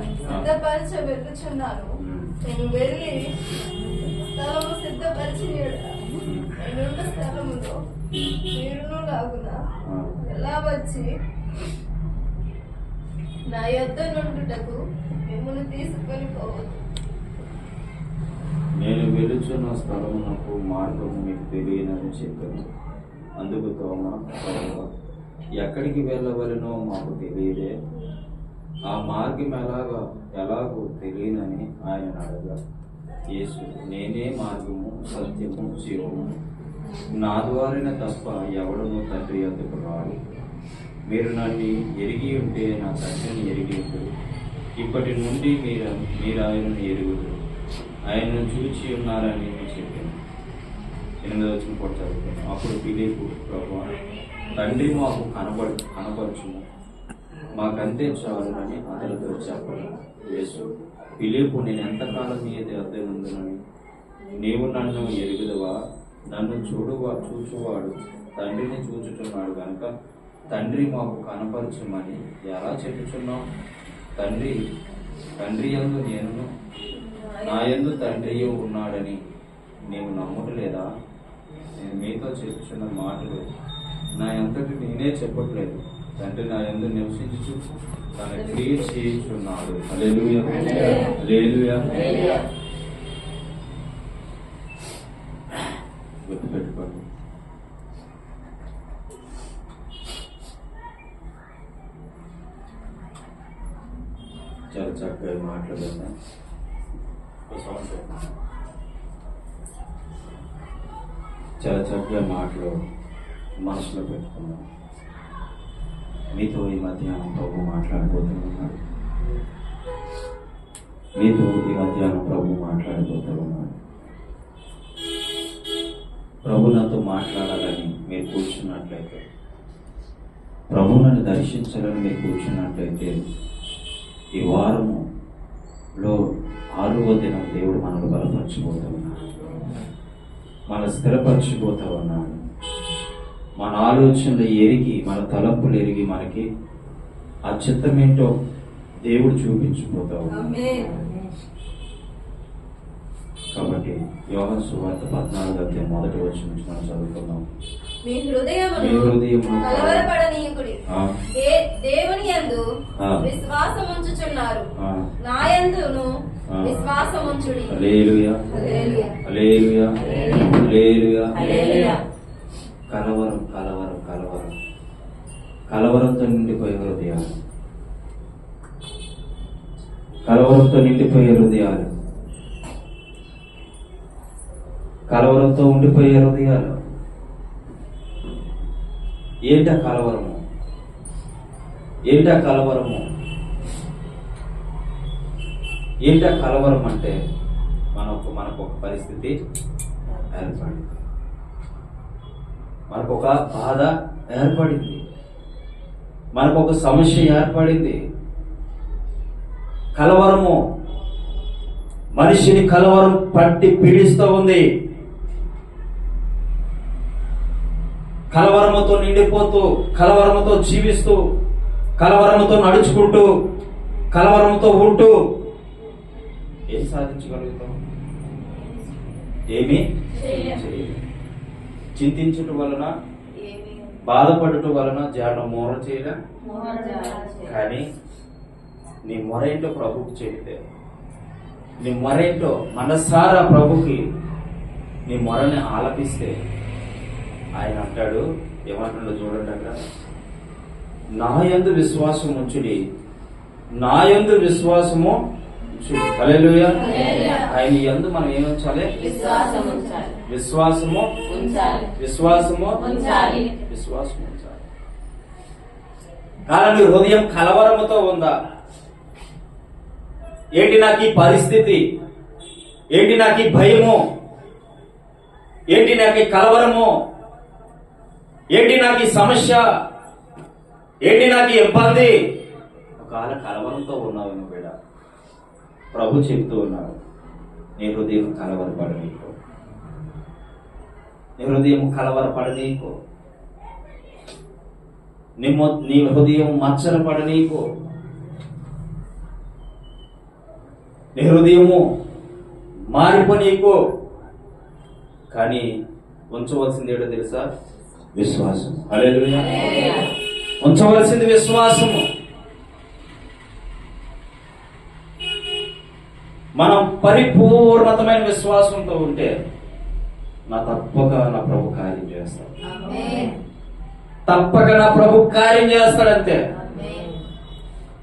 సిద్ధపరచ వెళ్ళుచున్నాను. నేను వెళ్ళి స్థలము సిద్ధపరిచి నేనున్న స్థలములో మీరును లాగున ఎలా వచ్చి నా యొద్ద నుండుటకు మిమ్మల్ని తీసుకొని పోవద్దు. నేను వెలుచున్న స్థలమునకు మార్గము మీకు తెలియనని చెప్పాను. అందుకు తోమా, ఎక్కడికి వెళ్ళవలనో మాకు తెలియదే, ఆ మార్గం ఎలాగో తెలియనని ఆయన అడగా, యేసు, నేనే మార్గము సత్యము జీవము, నా ద్వారానే తప్ప ఎవడనూ తండ్రి యొద్దకు రాడు. మీరు నన్ను ఎరిగి ఉంటే నా తండ్రిని ఎరిగి ఉంటారు. ఇప్పటి నుండి మీరు ఆయనను ఎరుగుతారు, ఆయనను చూచి ఉన్నారని చెప్పాను. 8వ వచనం కూడా చదువుతాను. అప్పుడు ఫిలిప్పు, ప్రభువా, తండ్రి మాకు కనపరచుము, మాకంతే చాలునని అతనితో చెప్పాను. యేసు, ఫిలిప్పు, నేను ఎంతకాలం నీ వద్ద ఉందునని నీవు నన్ను ఎరుగుదవా? నన్ను చూచువాడు తండ్రిని చూచుచున్నాడు కనుక తండ్రి మాకు కనపరచమని ఎలా చెప్పుచున్నావు? తండ్రి యందు నేను, నా యందు తండ్రి ఉన్నాడని నీవు నమ్మట్లేదా? నేను మీతో చెప్పుచున్న మాటలు నా అంతటి నేనే చెప్పట్లేదు. తండ్రి నా యందు నివసించు తన క్రియ చేయుచున్నాడు. హల్లెలూయా, హల్లెలూయా. గుర్తుపెట్టుకోండి, చాలా చక్కగా మాట్లాడుతున్నా. చాలా చక్కగా మాటలు మనసులో పెట్టుకున్నాను. మీతో ఈ మధ్యాహ్నం ప్రభు మాట్లాడబోతున్నాడు. ప్రభు నాతో మాట్లాడాలని మీరు కూర్చున్నట్లయితే, ప్రభు నన్ను దర్శించాలని మీరు కూర్చున్నట్లయితే, ఈ వారములో 6వ దినం దేవుడు మనల్ని బలపరచిపోతూ ఉన్నాడు, మన స్థిరపరచిపోతూ ఉన్నాడు. మన ఆలోచనలు ఎరిగి, మన తలంపులు ఎరిగి, మనకి ఆ చిత్తమేంటో దేవుడు చూపించిపోతా ఉన్నాడు. కాబట్టి యోహాను సువార్త 14వ అధ్యాయం 1వ వచనం నుంచి మనం చదువుకున్నాం. మీ హృదయమును కలవరపడనీయకుడి, దేవుని యందు విశ్వాసముంచుచున్నారు, నా యందును విశ్వాసముంచుడి. హల్లెలూయా, హల్లెలూయా, హల్లెలూయా, హల్లెలూయా. కలవరం కలవరం కలవరం కలవరంతో నిండిపోయే హృదయాలు, కలవరంతో నిండిపోయే హృదయాలు, కలవరంతో ఉండిపోయే హృదయాలు. ఏంటా కలవరము? ఏంటా కలవరము? ఏంటా కలవరం అంటే మనకు ఒక పరిస్థితి ఏర్పడింది, మనకు ఒక బాధ ఏర్పడింది, మనకు ఒక సమస్య ఏర్పడింది. కలవరము మనిషిని కలవరం పట్టి పీడిస్తూ ఉంది. కలవరముతో నిండిపోతూ, కలవరముతో జీవిస్తూ, కలవరముతో నడుచుకుంటూ, కలవరముతో ఉంటూ ఏం సాధించగలుగుతాం? ఏమీ చింతించుట వలన, బాధపడుట వలన జాడ మోర చేయలే. కానీ నీ మొరేంటో ప్రభుకి చెబితే, నీ మొరేంటో మనసారా ప్రభుకి నీ మొరని ఆలపిస్తే, ఆయన అంటాడు, ఏమంటాడో చూడండి అక్కడ, నా యందు విశ్వాసం ఉంచుడి, నా యందు విశ్వాసము ఉంచుడి. హల్లెలూయా. ఆయన యందు మనం ఏముంచాలి? విశ్వాసము ఉంచాలి. విశ్వాసము ఉంచాలి. కానీ నీ హృదయం కలవరముతో ఉందా? ఏంటి నాకు ఈ పరిస్థితి? ఏంటి నాకు ఈ భయము? ఏంటి నాకు ఈ కలవరము? ఏంటి నాకు ఈ సమస్య? ఏంటి నాకు ఈ ఇబ్బంది? ఒకవేళ కలవరంతో ఉన్నావేమో బిడ్డ, ప్రభు చెప్తూ ఉన్నాడు, నీ హృదయం కలవరపడనీకో, నీ హృదయం కలవరపడనీకో, నీ హృదయం మచ్చరపడనీకో. నీ హృదయము మారిపోనీకు. కానీ ఉంచవలసింది ఏంటో తెలుసా? విశ్వాసం. హల్లెలూయా. ఉంచవలసింది విశ్వాసము. మనం పరిపూర్ణతమైన విశ్వాసంతో ఉంటే తప్పక నా ప్రభు కార్యం చేస్తాడు. తప్పక నా ప్రభు కార్యం చేస్తాడంతే.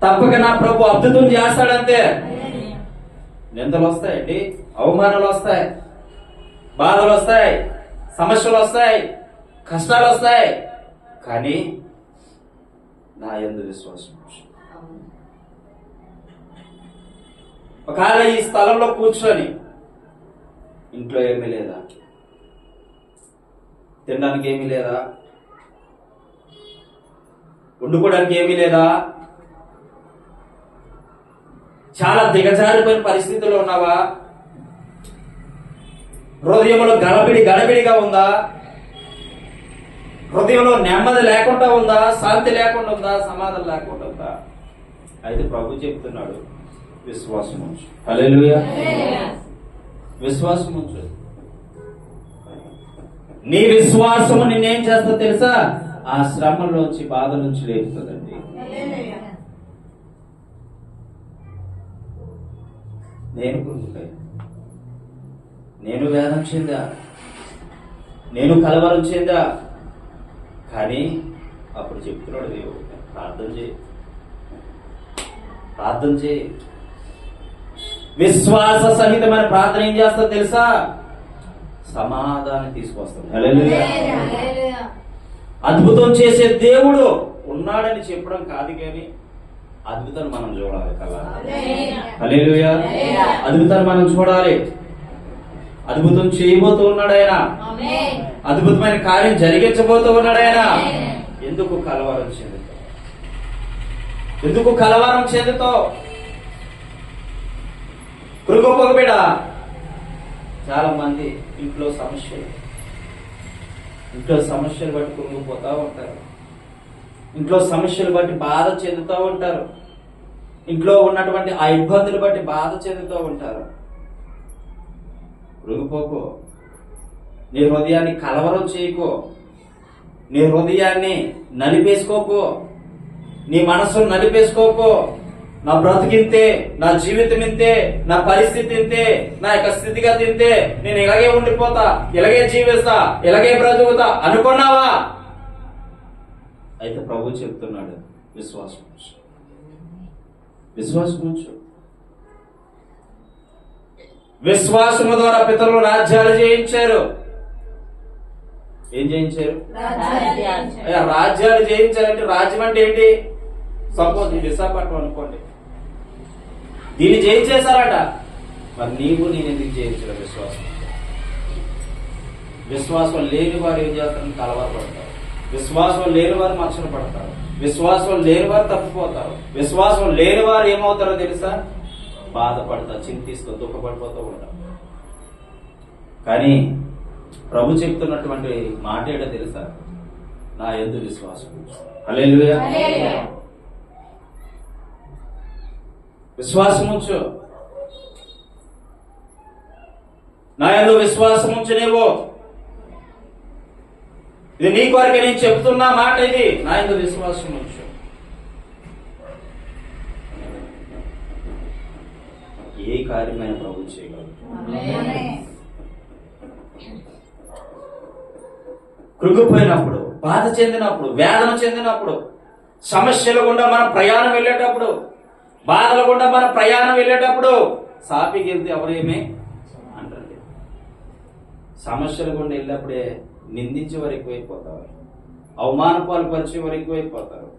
తప్పక నా ప్రభు అద్భుతం చేస్తాడంతే. నిందలు వస్తాయండి, అవమానాలు వస్తాయి, బాధలు వస్తాయి, సమస్యలు వస్తాయి, కష్టాలు వస్తాయి. కానీ నా యందు విశ్వాసం. ఒకవేళ ఈ స్థలంలో కూర్చొని ఇంట్లో ఏమీ లేదా, తినడానికి ఏమీ లేదా, వండుకోవడానికి ఏమీ లేదా, చాలా దిగజారిపోయిన పరిస్థితుల్లో ఉన్నావా? హృదయంలో గడబిడిగా ఉందా? హృదయంలో నెమ్మది లేకుండా ఉందా? శాంతి లేకుండా ఉందా? సమాధానం లేకుండా ఉందా? అయితే ప్రభు చెప్తున్నాడు, విశ్వాసం ఉంచు. హల్లెలూయా. విశ్వాసం ఉంచు. నీ విశ్వాసము నిన్నేం చేస్తా తెలుసా? ఆ శ్రమలోంచి, బాధ నుంచి లేపుతుందండి. నేను కృంగిపోయాను, నేను వేదన చెందా, నేను కలవరం చెందా. కానీ అప్పుడు చెప్తున్నాడు దేవుడు, ప్రార్థన చేయి, ప్రార్థన చేయి. విశ్వాస సహితమైన ప్రార్థన ఏం చేస్తా తెలుసా? సమాధానం తీసుకొస్తుంది. హల్లెలూయా. అద్భుతం చేసే దేవుడు ఉన్నాడని చెప్పడం కాదు, కానీ అద్భుతాన్ని మనం చూడాలి కదా. హల్లెలూయా. అద్భుతాన్ని మనం చూడాలి. అద్భుతం చేయబోతూ ఉన్నాడు ఆయన. అద్భుతమైన కార్యం జరిగించబోతూ ఉన్నాడు ఆయన. ఎందుకు కలవరం చెందుతావు? ఎందుకు కలవరం చెందుతావు? కృంగిపోకబిడ. చాలా మంది ఇంట్లో సమస్యలు బట్టి కృంగిపోతా ఉంటారు. ఇంట్లో సమస్యలు బట్టి బాధ చెందుతూ ఉంటారు. ఇంట్లో ఉన్నటువంటి ఆ ఇబ్బందులు బట్టి బాధ చెందుతూ ఉంటారు. కృంగిపోకో. నీ హృదయాన్ని కలవరం చేయకో. నీ హృదయాన్ని నలిపేసుకోకో. నీ మనసును నలిపేసుకోకో. నా బ్రతికింతే, నా జీవితం ఇంతే, నా పరిస్థితి ఇంతే, నా యొక్క స్థితిగతి ఇంతే, నేను ఇలాగే ఉండిపోతా, ఇలాగే జీవిస్తా, ఇలాగే బ్రతుకుతా అనుకున్నావా? అయితే ప్రభు చెప్తున్నాడు, విశ్వాసం ఉంచు. విశ్వాసం ఉంచు. విశ్వాసము ద్వారా పితరులు రాజ్యాలు జయించారు. ఏం జయించారు? రాజ్యాలు జయించారంటే రాజ్యం అంటే ఏంటి? సపోజ్ విశాఖపట్నం అనుకోండి, దీన్ని జయించేశారట. మరి నీవు నేను ఎందుకు జయించడం? విశ్వాసం లేని వారు ఏం చేస్తారని కలవరపడతారు. విశ్వాసం లేని వారు మచ్చలు పడతారు. విశ్వాసం లేని వారు తప్పిపోతారు. విశ్వాసం లేని వారు ఏమవుతారో తెలుసా? బాధపడతారు, చింతిస్తూ, దుఃఖపడిపోతూ ఉంటారు. కానీ ప్రభు చెప్తున్నటువంటి మాట ఏంటో తెలుసా? నా యందు విశ్వాసం ఉంచు. హల్లెలూయా. విశ్వాసం ఉంచు. నా యందు విశ్వాసం ఉంచు. నీవు ఇది నీ కొరకే నేను చెప్తున్నా మాట. ఇది నా యందు విశ్వాసం ఉంచు. ఏ కార్యమైన ప్రభు చేయగలరు. కృంగిపోయినప్పుడు, బాధ చెందినప్పుడు, వేదన చెందినప్పుడు, సమస్యల గుండా మనం ప్రయాణం వెళ్ళేటప్పుడు, బాధల గుండా మనం ప్రయాణం వెళ్ళేటప్పుడు సాపికి వెళ్తే ఎవరేమీ అంటారు. సమస్యల గుండా వెళ్ళినప్పుడే నిందించే వారు ఎక్కువైపోతారు, అవమాన పాలు పరిచే వారు ఎక్కువైపోతారు,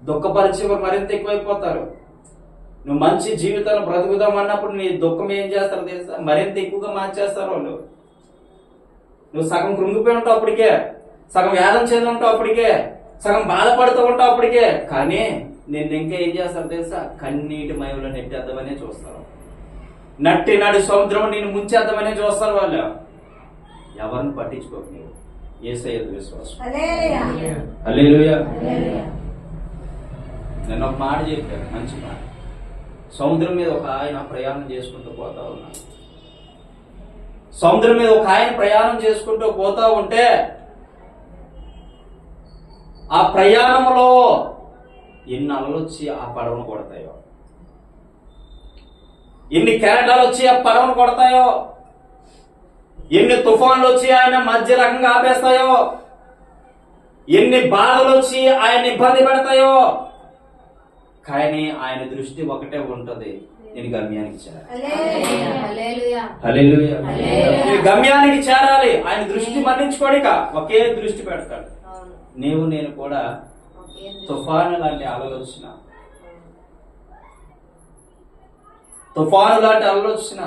దుఃఖపరిచే వారు మరింత ఎక్కువైపోతారు. నువ్వు మంచి జీవితాన్ని బ్రతుకుదాం అన్నప్పుడు నీ దుఃఖం ఏం చేస్తారో తెలుసా? మరింత ఎక్కువగా మార్చేస్తారు వాళ్ళు. నువ్వు సగం కృంగిపోయి ఉంటావు అప్పటికే, సగం వేదన చెంది ఉంటావు అప్పటికే, సగం బాధపడుతూ ఉంటావు అప్పటికే. కానీ నేను ఇంకా ఏం చేస్తారు తెలుసా? కన్నీటి మయంలో నెట్టేద్దామనే చూస్తారు. నట్టి నాడు సముద్రం నేను ముంచేద్దామనే చూస్తారు వాళ్ళు. ఎవరిని పట్టించుకోకు. నీవు యేసయ్య విశ్వాసం. హల్లెలూయా. నేను ఒక మాట చెప్పాను, మంచి మాట. సముద్రం మీద ఒక ఆయన ప్రయాణం చేసుకుంటూ పోతా ఉన్నాడు. సముద్రం మీద ఒక ఆయన ప్రయాణం చేసుకుంటూ పోతా ఉంటే ఆ ప్రయాణంలో ఎన్ని అలలు వచ్చి ఆ పడవను కొడతాయో, ఎన్ని కెరటాలు వచ్చి ఆ పడవను కొడతాయో, ఎన్ని తుఫాన్లు వచ్చి ఆయన మధ్య రకంగా ఆపేస్తాయో, ఎన్ని బాధలు వచ్చి ఆయన ఇబ్బంది పెడతాయో, కానీ ఆయన దృష్టి ఒకటే ఉంటది, నేను గమ్యానికి చేరాలి. హల్లెలూయా. నేను గమ్యానికి చేరాలి. ఆయన దృష్టి మరణించుకోడిక ఒకే దృష్టి పెడతాడు. నేను కూడా తుఫాను లాంటి అలలు వచ్చిన, తుఫాను లాంటి అలలు వచ్చిన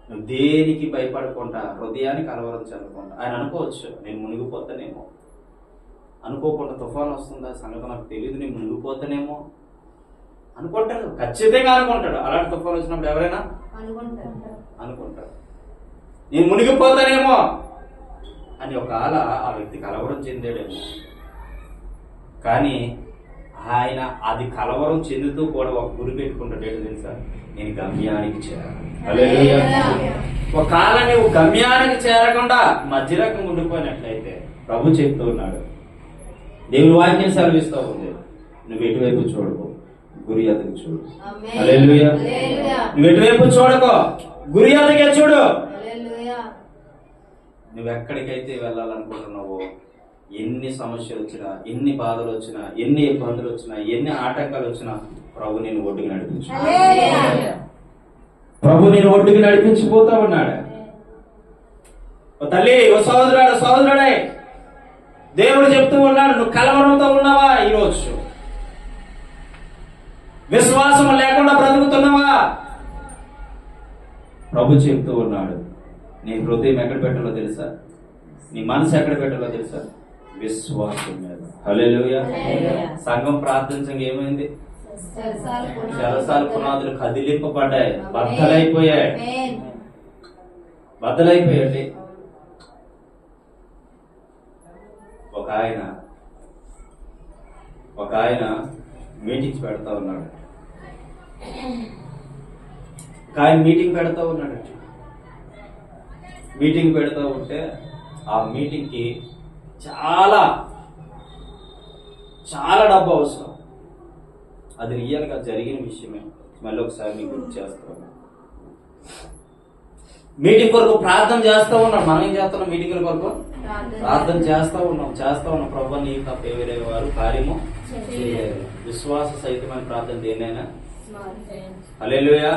నువ్వు దేనికి భయపడకుండా, హృదయానికి కలవరం చెందకుండా. ఆయన అనుకోవచ్చు నేను మునిగిపోతానేమో, అనుకోకుండా తుఫాను వస్తుందా సంగతి నాకు తెలియదు, నేను మునిగిపోతానేమో అనుకుంటాడు. ఖచ్చితంగా అనుకుంటాడు. అలాంటి తుఫాను వచ్చినప్పుడు ఎవరైనా అనుకుంటాడు నేను మునిగిపోతానేమో అని. ఒకవేళ ఆ వ్యక్తి కలవరం చెందాడేమో, కానీ ఆయన అది కలవరం చెందుతూ కూడా ఒక గురి పెట్టుకుంటాడు. ఏంటో తెలుసా? నేను గమ్యానికి చేరాలి. హల్లెలూయా. ఒకవేళ నువ్వు గమ్యానికి చేరకుండా మధ్య రకం ఉండిపోయినట్లయితే ప్రభు చెప్తూ ఉన్నాడు, దేవుని వాక్యం సెలవిస్తూ ఉంది, నువ్వు ఎటువైపు చూడకు, గురి అతనికి చూడు. హల్లెలూయా. నువ్వు ఎటువైపు చూడకో, గురి అతకే చూడు. నువ్వు ఎక్కడికైతే వెళ్ళాలనుకుంటున్నావో, ఎన్ని సమస్యలు వచ్చినా, ఎన్ని బాధలు వచ్చినా, ఎన్ని ఇబ్బందులు వచ్చినా, ఎన్ని ఆటంకాలు వచ్చినా ప్రభు నేను ఒడ్డుకి నడిపించు. ప్రభు నేను ఒడ్డుకి నడిపించిపోతా ఉన్నాడు. ఓ తల్లి, ఓ సహోదరుడు, సహోదరుడే, దేవుడు చెప్తూ ఉన్నాడు, నువ్వు కలవరంతో ఉన్నావా? ఈరోజు విశ్వాసం లేకుండా బ్రతుకుతున్నావా? ప్రభు చెప్తూ ఉన్నాడు, నీ హృదయం ఎక్కడ పెట్టాలో తెలుసా? నీ మనసు ఎక్కడ పెట్టాలో తెలుసా? విశ్వాసం మీద. హల్లెలూయా. సంఘం ప్రార్థించగా ఏమైంది? చెరసాల పునాదులు కదిలింపబడ్డాయి, బద్దలైపోయాయి. బద్దలైపోయాయండి. ఒక ఆయన మీటింగ్స్ పెడతా ఉన్నాడు. మీటింగ్ పెడతా ఉన్నాడు. మీటింగ్ పెడతా ఉంటే ఆ మీటింగ్కి చాలా చాలా డబ్బు అవసరం. అది రియల్గా జరిగిన విషయమే. మళ్ళీ ఒకసారి మీకు గుర్తు చేస్తాను. మీటింగ్ కొరకు ప్రార్థన చేస్తూ ఉన్నాం. మనం ఏం చేస్తున్నాం? మీటింగ్ల కొరకు ప్రార్థన చేస్తూ ఉన్నాం. ప్రభు నీ తప్ప వేరే వారు కార్యము చేయలేరు. విశ్వాస సహితమైన ప్రార్థన దేనైనా. హల్లెలూయా.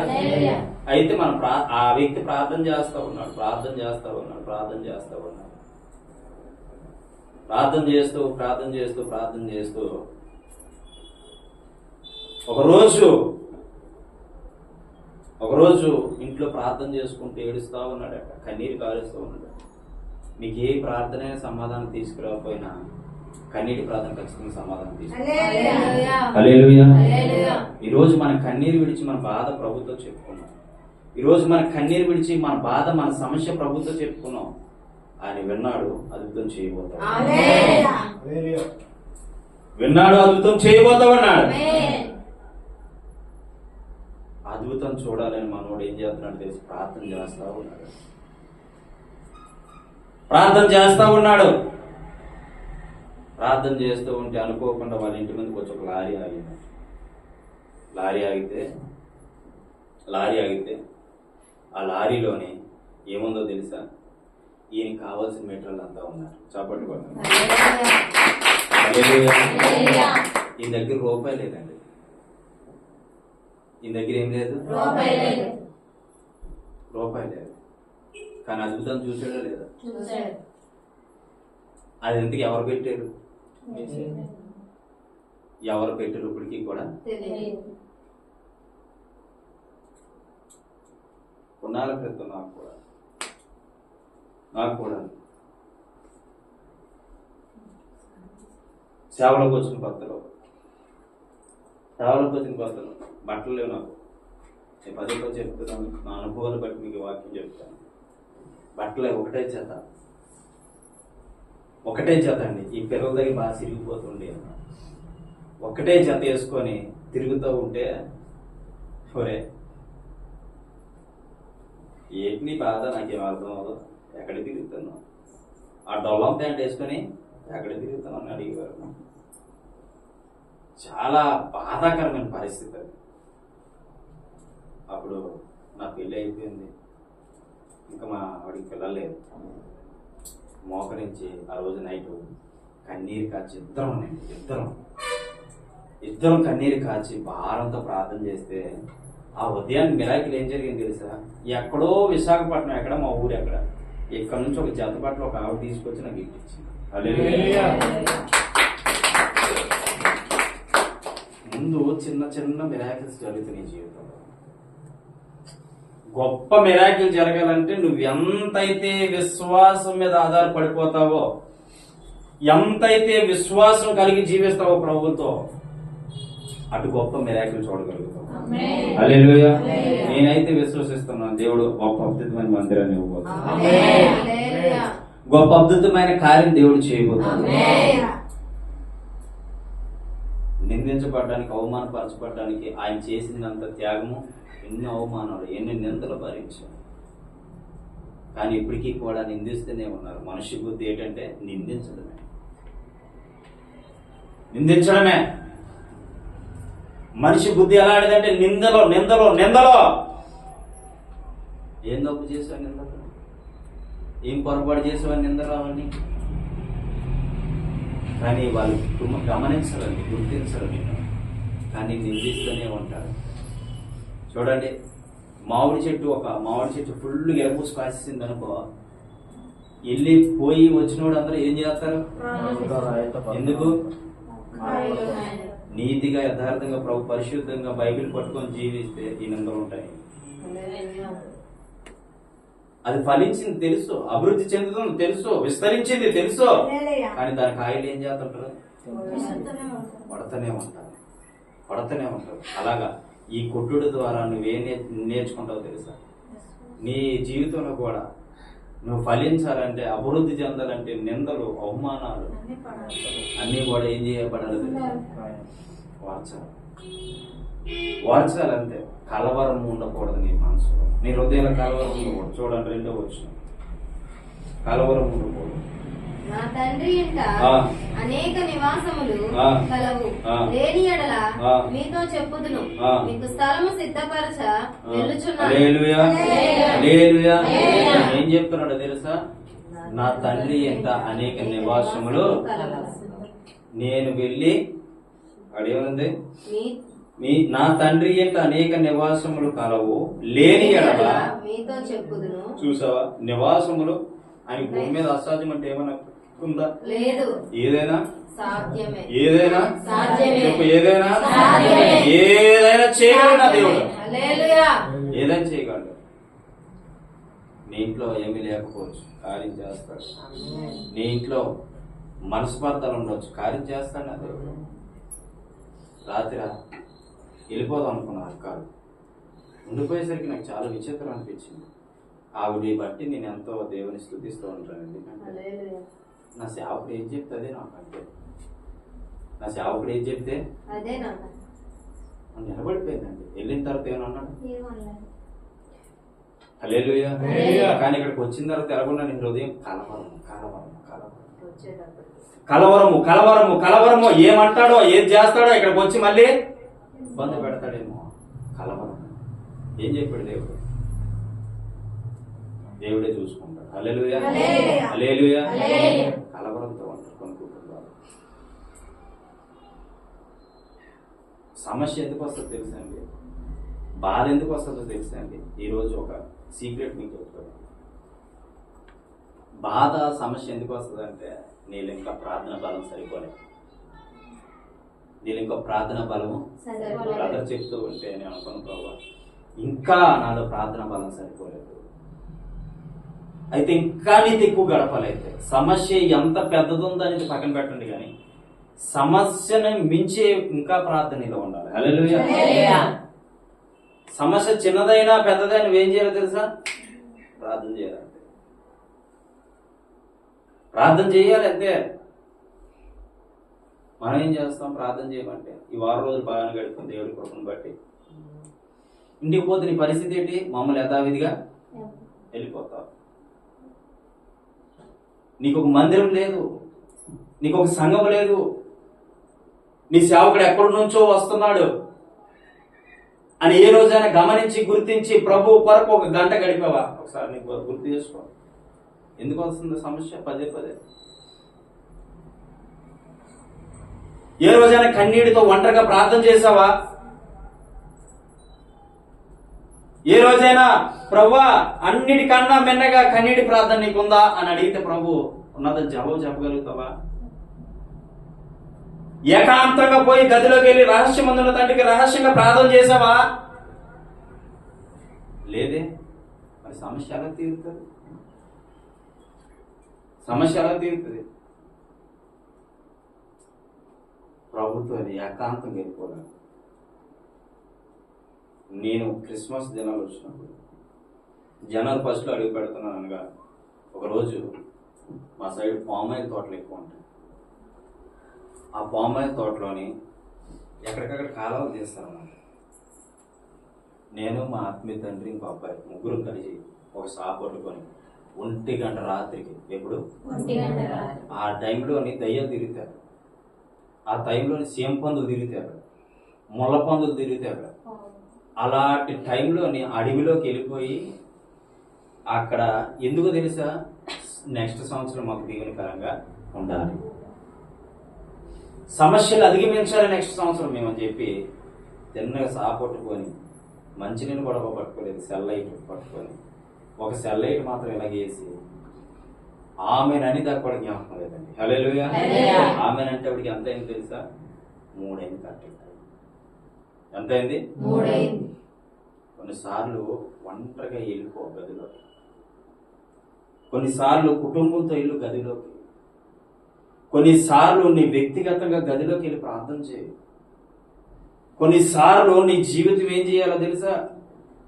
అయితే మనం ఆ వ్యక్తి ప్రార్థన చేస్తూ ఉన్నాడు. ప్రార్థన చేస్తూ ఒకరోజు ఇంట్లో ప్రార్థన చేసుకుంటూ ఏడుస్తూ ఉన్నాడట, కన్నీరు కారుస్తూ ఉన్నాడు. మీకు ఏ ప్రార్థన సమాధానం తీసుకురాకపోయినా కన్నీటి ప్రార్థన ఖచ్చితంగా సమాధానం తీసుకురా. హల్లెలూయా. ఈరోజు మన కన్నీరు విడిచి మన బాధ ప్రభుతో చెప్పుకున్నాం. ఈరోజు మన కన్నీరు విడిచి మన బాధ, మన సమస్య ప్రభుతో చెప్పుకున్నాం. ఆయన విన్నాడు, అద్భుతం చేయబోతాడు. అద్భుతం చూడాలని మనోడు ఏం చేస్తున్నాడు తెలిసి ప్రార్థన చేస్తా ఉన్నాడు. ప్రార్థన చేస్తూ ఉంటే అనుకోకుండా వాళ్ళ ఇంటి ముందుకు వచ్చి ఒక లారీ ఆగింది. లారీ ఆగితే ఆ లారీలోని ఏముందో తెలుసా? ఈయనకి కావాల్సిన మెటీరియల్ అంతా ఉన్నారు. చప్పట్లు కొట్టారు. ఈయన దగ్గర రూపాయి లేదండి. ఈయన దగ్గర ఏం లేదు, రూపాయి లేదు. కానీ అద్భుతం చూసాడో లేదా? అది ఎందుకు ఎవరు పెట్టారు? ఎవరు పెట్టారు ఇప్పటికీ కూడా కొన్నాళ్ళ క్రితం నాకు కూడా సేవలకు వచ్చిన కొత్తలో బట్టలు లేవు నాకు. నేను పదే చెప్తున్నాను, నా అనుభవాలు బట్టి మీకు వాక్యం చెప్తాను. బట్టలే ఒకటే జత అండి. ఈ పిల్లల దగ్గర బాగా సిరిగిపోతుండే ఒకటే జత వేసుకొని తిరుగుతూ ఉంటే ఒరే ఏంటి నీ బాధ నాకేం అర్థం అవ్వదు, ఎక్కడ తిరుగుతున్నావు, ఆ డొల్లం ప్యాంట్ వేసుకొని ఎక్కడ తిరుగుతున్నావు అని అడిగేవారు. చాలా బాధాకరమైన పరిస్థితి అది. అప్పుడు నా పెళ్ళి అయిపోయింది, ఇంకా మా ఆవిడికి పిల్లలు లేరు. మోకరించి ఆ రోజు నైట్ కన్నీరు కాచి ఇద్దరం కన్నీరు కాచి భారంతో ప్రార్థన చేస్తే ఆ ఉదయాన్ని మిరాకిల్ ఏం జరిగింది తెలుసా? ఎక్కడో విశాఖపట్నం, ఎక్కడ మా ఊరు ఎక్కడ, ఇక్కడ నుంచి ఒక జత బట్టలు ఒక ఆవిడ తీసుకొచ్చి నాకు గిఫ్ట్ ఇచ్చింది. హల్లెలూయా. ముందు చిన్న చిన్న మిరాకిల్స్ జరుగుతున్నాయి జీవితంలో. గొప్ప మిరాకిల్ జరగాలంటే నువ్వు ఎంతైతే విశ్వాసం మీద ఆధారపడిపోతావో, ఎంతైతే విశ్వాసం కలిగి జీవిస్తావో ప్రభువుతో, అటు గొప్ప మిరాకిల్ చూడగలుగుతావు. హల్లెలూయా. నేనైతే విశ్వసిస్తున్నాను, దేవుడు గొప్ప అద్భుతమైన మందిరాన్ని ఇవ్వబోతున్నాడు, గొప్ప అద్భుతమైన కార్యం దేవుడు చేయబోతున్నాడు. నిందించబడడానికి, అవమానపరచబడడానికి ఆయన చేసినంత త్యాగము, ఎన్నో అవమానాలు, ఎన్ని నిందలు భరించారు. కానీ ఇప్పటికీ కూడా నిందిస్తూనే ఉన్నారు. మనిషి బుద్ధి ఏంటంటే నిందించడమే. మనిషి బుద్ధి ఎలా ఆడేదంటే నిందలో నిందలో నిందలో. ఏం తప్పు చేసావు నిందలు, ఏం పొరపాటు చేసావు నిందలు అవన్నీ. కానీ వాళ్ళు గమనించరండి, గుర్తించరు నిన్ను, కానీ నిందిస్తూనే ఉంటారు. చూడండి, మామిడి చెట్టు ఫుల్ ఎరపూసి కాసేసింది అనుకో, వెళ్ళి పోయి వచ్చినోడు అందరూ ఏం చేస్తారు? ఎందుకు? నీతిగా, యథార్థంగా, ప్రభు పరిశుద్ధంగా బైబిల్ పట్టుకొని జీవిస్తే ఈ నిందలు ఉంటాయి. అది ఫలించింది తెలుసు, అభివృద్ధి చెందుతుంది తెలుసు, విస్తరించింది తెలుసు, కానీ దాని కాయలు ఏం చేస్తుంటారు? పడతనే ఉంటారు. అలాగా ఈ కొట్టుడు ద్వారా నువ్వేం నేర్చుకుంటావు తెలుసా? నీ జీవితంలో కూడా నువ్వు ఫలించాలంటే, అభివృద్ధి చెందాలంటే నిందలు, అవమానాలు అన్నీ కూడా ఏం చేయబడాలి? వార్చాలంతే. కలవరం ఉండకూడదు నీ మనసులో, నీ హృదయంలో కలవరం ఉండకూడదు. చూడండి, 2వ వచనం, కలవరం ఉండకూడదు. నా తండ్రి ఇంట అనేక నివాసములు కలవు, లేని ఎడల మీతో చెప్పుదును, మీకు స్థలము సిద్ధపరచ వెళ్ళుచున్నాను. హల్లెలూయా. ఏం చెప్తున్నాడో తెలుసా? నా తండ్రి ఇంట అనేక నివాసములు, నేను వెళ్ళి అడేముంది? నా తండ్రి ఇంట అనేక నివాసములు కలవు, లేని ఎడల మీతో చెప్పుదును. చూసావా? నివాసములు. ఆయన భూమి మీద అసాధ్యం అంటే ఏమన్నా ఉందా? లేదు. ఏదైనా సాధ్యమే. ఏదైనా సాధ్యమే. ఏదైనా చేయగలడు నా దేవుడు. ఏదైనా చేయగలడు. నీ ఇంట్లో ఏమీ లేకపోవచ్చు, కార్యం చేస్తాడు. నీ ఇంట్లో మనస్పర్ధలు ఉండొచ్చు, కార్యం చేస్తాడు నా దేవుడు. రాత్రి వెళ్ళిపోదాం అనుకున్నా అక్కలు, ఉండిపోయేసరికి నాకు చాలా విచిత్రం అనిపించింది. ఆవిడ బట్టి నేను ఎంతో దేవుని స్తుతిస్తూ ఉంటానండి. నా సేవకుడు ఏం చెప్తే అదే నాకు అంటే, నా సేవకుడు ఏం చెప్తే అదే నిలబడిపోయిందండి. వెళ్ళిన తర్వాత ఏమన్నాడు? హల్లెలూయా. కానీ ఇక్కడికి వచ్చిన తర్వాత తెలకుండా నీ హృదయం కలవరము. ఏమంటాడో, ఏం చేస్తాడో, ఇక్కడికి వచ్చి మళ్ళీ ఇబ్బంది పెడతాడేమో. కలవరం. ఏం చెప్పాడు దేవుడు? దేవుడే చూసుకుంటాడు. హల్లెలూయా. హల్లెలూయా. కలవరంతో ఉంటారు కొన్ని కుటుంబాలు. సమస్య ఎందుకు వస్తుందో తెలుసా అండి? బాధ ఎందుకు వస్తుందో తెలుసా అండి? ఈరోజు ఒక సీక్రెట్ మీకు చెప్తాను. బాధ, సమస్య ఎందుకు వస్తుంది అంటే, నేను ఇంకా ప్రార్థన బలం సరిపోలేదు. నేను ఇంకా ప్రార్థన బలము బ్రదర్ చెప్తూ ఉంటే నేను అనుకున్న ప్రభావ ఇంకా నాలో ప్రార్థన బలం సరిపోలేదు. అయితే ఇంకా నీకు ఎక్కువ గడపాలైతే సమస్య ఎంత పెద్దదుందనేది పక్కన పెట్టండి, కానీ సమస్యను మించి ఇంకా ప్రార్థనలో ఉండాలి. హల్లెలూయా. సమస్య చిన్నదైనా పెద్దదైనా నువ్వేం చేయాలో తెలుసా? ప్రార్థన చేయాలంటే ప్రార్థన చేయాలి అంతే. మనం ఏం చేస్తాం? ప్రార్థన చేయమంటే ఈ 6 రోజులు బాగానే గడుపుతుంది దేవుడి కృపను బట్టి. ఇంటికి పోతే నీ పరిస్థితి ఏంటి? మమ్మల్ని యథావిధిగా వెళ్ళిపోతావు. నీకు ఒక మందిరం లేదు, నీకు ఒక సంఘం లేదు, నీ సేవకుడు ఎక్కడి నుంచో వస్తున్నాడు అని ఏ రోజైనా గమనించి గుర్తించి ప్రభు కొరకు ఒక గంట గడిపావా? ఒకసారి నీకు గుర్తు చేసుకో. ఎందుకు వస్తుంది సమస్య పదే పదే? ఏ రోజైనా కన్నీటితో ఒంటరిగా ప్రార్థన చేసావా? ఏ రోజైనా ప్రభువా అన్నిటికన్నా మిన్నగా కన్నీటి ప్రార్థన నీకుందా అని అడిగితే ప్రభు ఉన్నత జవాబు చెప్పగలుగుతావా? ఏకాంతంగా పోయి గదిలోకి వెళ్ళి రహస్యమందున తండ్రికి రహస్యంగా ప్రార్థన చేసావా? లేదే. మరి సమస్య ఎలా తీరుతుంది? సమస్య ఎలా తీరుతుంది? ప్రభుత్వం అది ఏకాంతంగా వెళ్ళిపోవాలి. నేను క్రిస్మస్ దినాలు వచ్చినప్పుడు జనవరి 1 అడుగు పెడుతున్నాను అనగా ఒకరోజు మా సైడ్ పామాయిల్ తోటలు ఎక్కువ ఉంటాయి. ఆ పామాయిల్ తోటలోని ఎక్కడికక్కడ కాలువలు తీస్తాను. నేను మా ఆత్మీయ తండ్రి ఇంకో అబ్బాయి ముగ్గురు కలిసి ఒక షాప్ పట్టుకొని 1 గంట రాత్రికి, ఎప్పుడు ఆ టైంలోని దయ్యాలు తిరుగుతారు, ఆ టైంలోని సీమ పందులు తిరుగుతారు, ముళ్ళ పందులు తిరుగుతారు. అలాంటి టైంలోని అడవిలోకి వెళ్ళిపోయి అక్కడ ఎందుకు తెలుసా, నెక్స్ట్ సంవత్సరం మాకు దీవెనకరంగా ఉండాలి, సమస్యలు అధిగమించాలి నెక్స్ట్ సంవత్సరం మేము అని చెప్పి తిన్నగా సాపట్టుకొని మంచినీళ్ళు కూడా పట్టుకోలేదు, సెల్ లైట్ పట్టుకొని ఒక సెల్ లైట్ మాత్రం ఇలాగేసి ఆమెనని దాకా కూడా జ్ఞాపకం లేదండి. హల్లెలూయా. ఆమెనంటే అప్పటికి ఎంత అయింది తెలుసా? 3 అయింది. కరెక్ట్. ఎంత అయింది? 3 అయింది. కొన్నిసార్లు ఒంటరిగా వెళ్ళిపో గదిలోకి, కొన్నిసార్లు కుటుంబంతో ఇల్లు గదిలోకి, కొన్నిసార్లు నీ వ్యక్తిగతంగా గదిలోకి వెళ్ళి ప్రార్థన చేయి. కొన్నిసార్లు నీ జీవితం ఏం చేయాలో తెలుసా?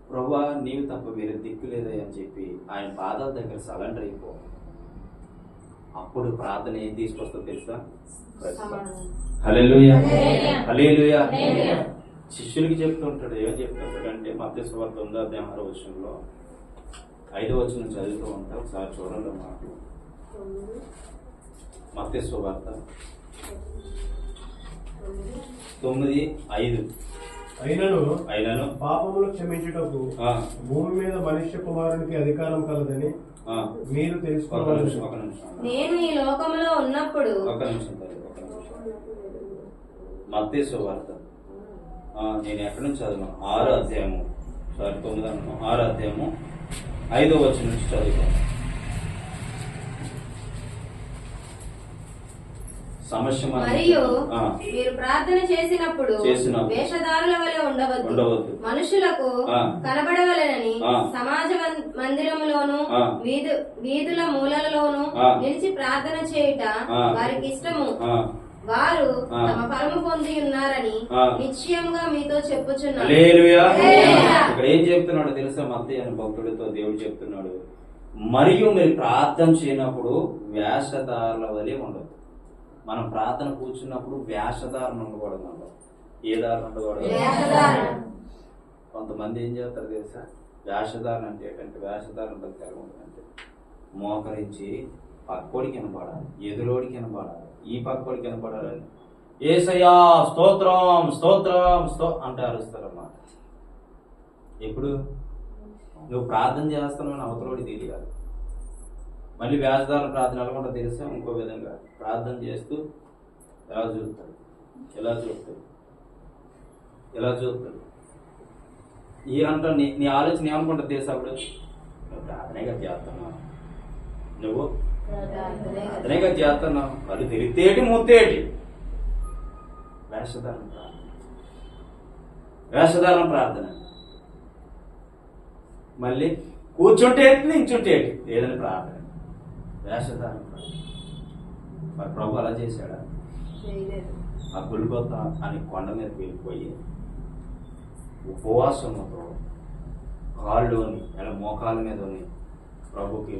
ప్రభువా నీవు తప్ప వేరే దిక్కు లేదని అని చెప్పి ఆయన పాదాల దగ్గర సరెండర్ అయిపో. అప్పుడు ప్రార్థన ఏం తీసుకొస్తా తెలుసా? హల్లెలూయా, హల్లెలూయా. శిష్యులకి చెప్తుంటాడు, ఏమని చెప్తుంటాడు అంటే మత్తయి సువార్త 9:6 5వ వచనం చదువుతూ ఉంటా. ఒకసారి చూడండి మాకు. మత్తయి సువార్త 9:5. అయినను పాపములు క్షమించుటకు భూమి మీద మనుష్య కుమారునికి అధికారం కలదని మీరు తెలుసుకోవాలి. నేను ఈ లోకములో ఉన్నప్పుడు. ఒక నిమిషం. మత్తయి సువార్త నేను ఎక్కడి నుంచి చదివాను? 6వ అధ్యాయము, 6వ అధ్యాయము 5వ వచనం నుంచి చదువుతాను. సమస్య మరియు మీరు ప్రార్థన చేసినప్పుడు వేషధారుల వలె ఉండవద్దు, మనుషులకు కనబడవలెనని సమాజ మందిరములోను వీధుల మూలలలోను నిలిచి ప్రార్థన చేయుట వారికి ఇష్టము, వారు తమ ఫలము పొంది ఉన్నారని నిశ్చయంగా మీతో చెప్పుచున్నాను. ఇక్కడ ఏం చెప్తున్నాడు తెలుసా? మత్తయి అనే భక్తుడితో దేవుడు చెప్తున్నాడు, మరియు మీరు ప్రార్థన చేయనప్పుడు వేషధారుల వలె ఉండదు. మనం ప్రార్థన కూర్చున్నప్పుడు వేషధారణ ఉండకూడదు. మనం ఏ దారిని ఉండకూడదు? కొంతమంది ఏం చేస్తారు తెలుసా? వేషధారణ అంటే ఏంటంటే, వేషధారణ అంటే మోకరించి పక్కోడికి వినపడాలి, ఎదురోడికి వినపడాలి, ఈ పక్కోడికి వినపడాలని యేసయ్యా స్తోత్రం స్తోత్రం అంటే అరుస్తారన్నమాట. ఎప్పుడు నువ్వు ప్రార్థన చేస్తున్నావు అవతలోడి తెలియాలి. మళ్ళీ వేషధారణ ప్రార్థన ఎలా కూడా తెలుసా? ఇంకో విధంగా ప్రార్థన చేస్తూ ఎలా చూస్తాడు, ఈ అంటా నీ ఆలోచన ఏమనుకుంటా తెలుసా? అప్పుడు నువ్వు ప్రార్థనగా చేస్తున్నావు, నువ్వు ప్రార్థనగా చేస్తున్నావు, వాళ్ళు తిరిగితేటి మూతేటి. వేషధారణ ప్రార్థన. మళ్ళీ కూర్చుంటే నించుంటే ఏదని ప్రార్థన, వేషధారణ ప్రార్థన. మరి ప్రభు అలా చేశాడా? ఆ గుల్గొతా అని కొండ మీదకి వెళ్ళిపోయి ఉపవాసంతో కాళ్ళలోని ఇలా మోకాళ్ళ మీద ప్రభుకి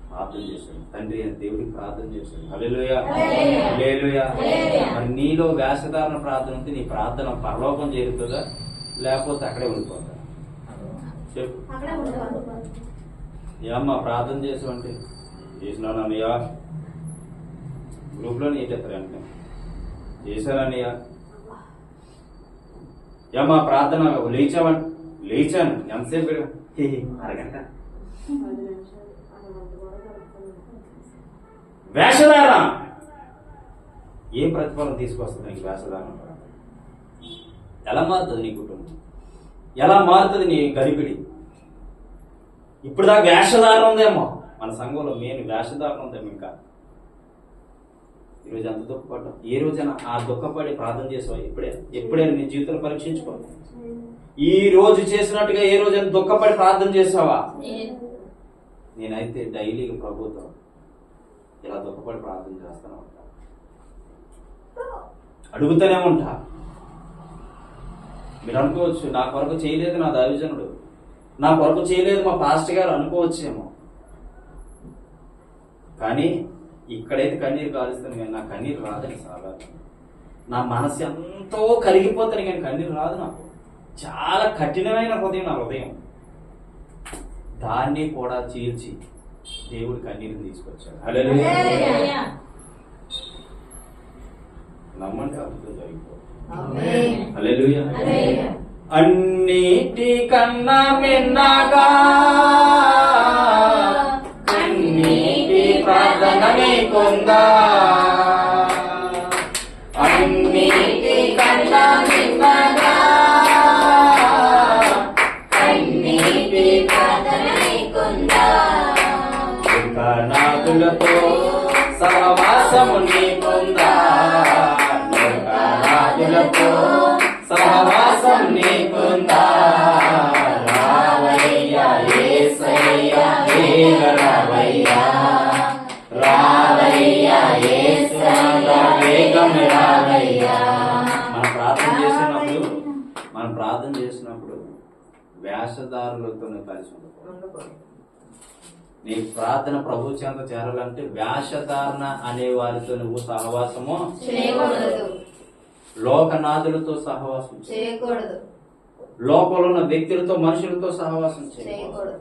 ప్రార్థన చేశాడు. తండ్రి అని దేవుడికి ప్రార్థన చేశాడు. హల్లెలూయా, హల్లెలూయా. మరి నీలో వేషధారణ ప్రార్థన ఉంటే నీ ప్రార్థన పరలోకం చేరుతుందా లేకపోతే అక్కడే ఉండిపోతా? చెప్పు. అక్కడే ఉండేవాళ్ళు. ఏమ్మా ప్రార్థన చేసావంటే చేసినాను అన్నయ్య. గ్రూప్లో నీటెత్తారు అంటే చేశానన్నయ్య. ఏమ్మా ప్రార్థన లేచావని లేచాను. ఎంతసేపు అరగంట. వేషధారణ ఏం ప్రతిఫలం తీసుకొస్తుంది నీకు వేషధారణ? ఎలా మారుతుంది నీ కుటుంబం? ఎలా మారుతుంది నీ గడిపిడి? ఇప్పుడు దాకా వేషధారణ ఉందేమో మన సంఘంలో, మెయిన్ వేషధారణ ఉందేమో. ఇంకా ఈరోజు ఎంత దుఃఖపడ్డాం? ఏ రోజైనా ఆ దుఃఖపడి ప్రార్థన చేసావా? ఎప్పుడైనా నీ జీవితంలో పరీక్షించుకో. ఈ రోజు చేసినట్టుగా ఏ రోజైనా దుఃఖపడి ప్రార్థన చేసావా? నేనైతే డైలీ ప్రభుతో ఇలా దుఃఖపడి ప్రార్థన చేస్తాను ఉంటా, అడుగుతూనే ఉంటా. మీరు అనుకోవచ్చు నా కొరకు చేయలేదు నా దైవజనుడు, నా కొరకు చేయలేదు మా పాస్టర్ గారు అనుకోవచ్చేమో. కానీ ఇక్కడైతే కన్నీరు కాలుస్తాను కానీ నా కన్నీరు రాదని సాధారణ. నా మనసు ఎంతో కరిగిపోతాను కానీ కన్నీరు రాదు నాకు. చాలా కఠినమైన హృదయం నా హృదయం. దాన్ని కూడా చీల్చి దేవుడు కన్నీరు తీసుకొచ్చాడు. హల్లెలూయా. నమ్మండి, అద్భుతం జరిగిపోతుంది. హల్లెలూయా. అన్నిటికన్నా మిన్నగా కన్నీటి ప్రార్థన నీకుందా? అన్నిటికన్నా మిన్నగా కన్నీటి ప్రార్థన నీకుందా? నాదులతో సహవాసము నీకుందా? నాదులతో సహవాసం నీకుందా? రావయ్యా యేసయ్యా వేగరావయ్యా, రావయ్యా యేసయ్యా వేగం రావయ్యా. మనం ప్రార్థన చేసినప్పుడు వేషధారులతో కలిసి ఉండకూడదు. నీ ప్రార్థన ప్రభు చెంత చేరాలంటే వేషధారణ అనే వారితో నువ్వు సహవాసము చేయకూడదు. లోకనాథులతో సహవాసం చేయకూడదు. లోకంలో ఉన్న వ్యక్తులతో మనుషులతో సహవాసం చేయకూడదు.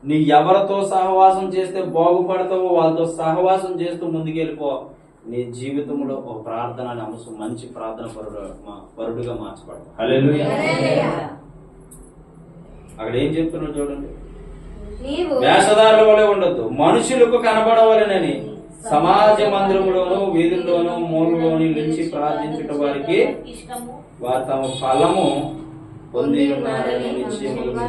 నీ ఎవరితో సహవాసం చేస్తే బాగుపడతావో వాళ్ళతో సహవాసం చేస్తూ ముందుకెళ్ళిపో. నీ జీవితంలో ఒక ప్రార్థన అనే అంశం మంచి ప్రార్థన పరుడుగా మార్చబడతావు. హల్లెలూయా. అక్కడ ఏం చెప్తున్నాడు చూడండి. వేషధారుల వలె ఉండొద్దు, మనుషులకు కనబడవలెనని సమాజ మందిరములోను వీధుల్లోను మూలలోని నిలిచి ప్రార్థించుట వారికి వారు తమ ఫలము పొంది ఉన్నారని నిశ్చయముగా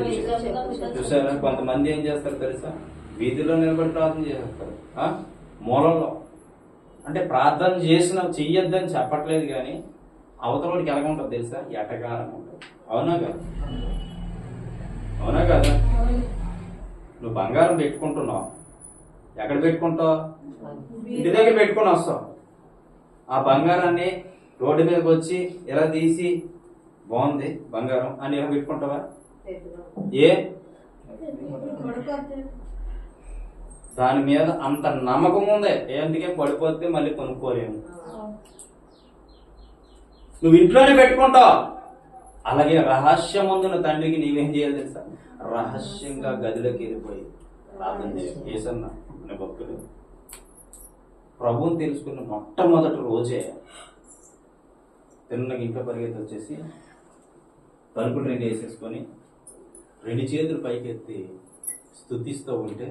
చూసారా? కొంతమంది ఏం చేస్తారు తెలుసా? వీధిలో నిలబడి ప్రార్థన చేస్తారు, మూలంలో. అంటే ప్రార్థన చేసిన చెయ్యొద్దని చెప్పట్లేదు కానీ అవతలకి ఎలాగ ఉంటుంది తెలుసా? ఎటకారం ఉంటుంది. అవునా కదా? అవునా కదా? నువ్వు బంగారం పెట్టుకుంటున్నావు, ఎక్కడ పెట్టుకుంటావు? ఇంటి దగ్గర పెట్టుకుని వస్తావు. ఆ బంగారాన్ని రోడ్డు మీదకి వచ్చి ఇలా తీసి బాగుంది బంగారం అని ఇలా పెట్టుకుంటావా? ఏ దాని మీద అంత నమ్మకం ఉందే, ఎందుకే పడిపోతే మళ్ళీ కొనుక్కోలేము. నువ్వు ఇంట్లోనే పెట్టుకుంటావు. అలాగే రహస్యం ముందున్న తండ్రికి నీవేం చేయాలి తెలుసా? రహస్యంగా గదిలోకి వెళ్ళిపోయి ప్రార్థన చేయాలి. ఏసన్నా అనే భక్తులు ప్రభువుని తెలుసుకున్న మొట్టమొదటి రోజే తిన్నగా ఇంట్లో పరిగెత్తి వచ్చేసి తలుపులు 2 వేసేసుకొని 2 చేతులు పైకెత్తి స్తుతిస్తూ ఉంటే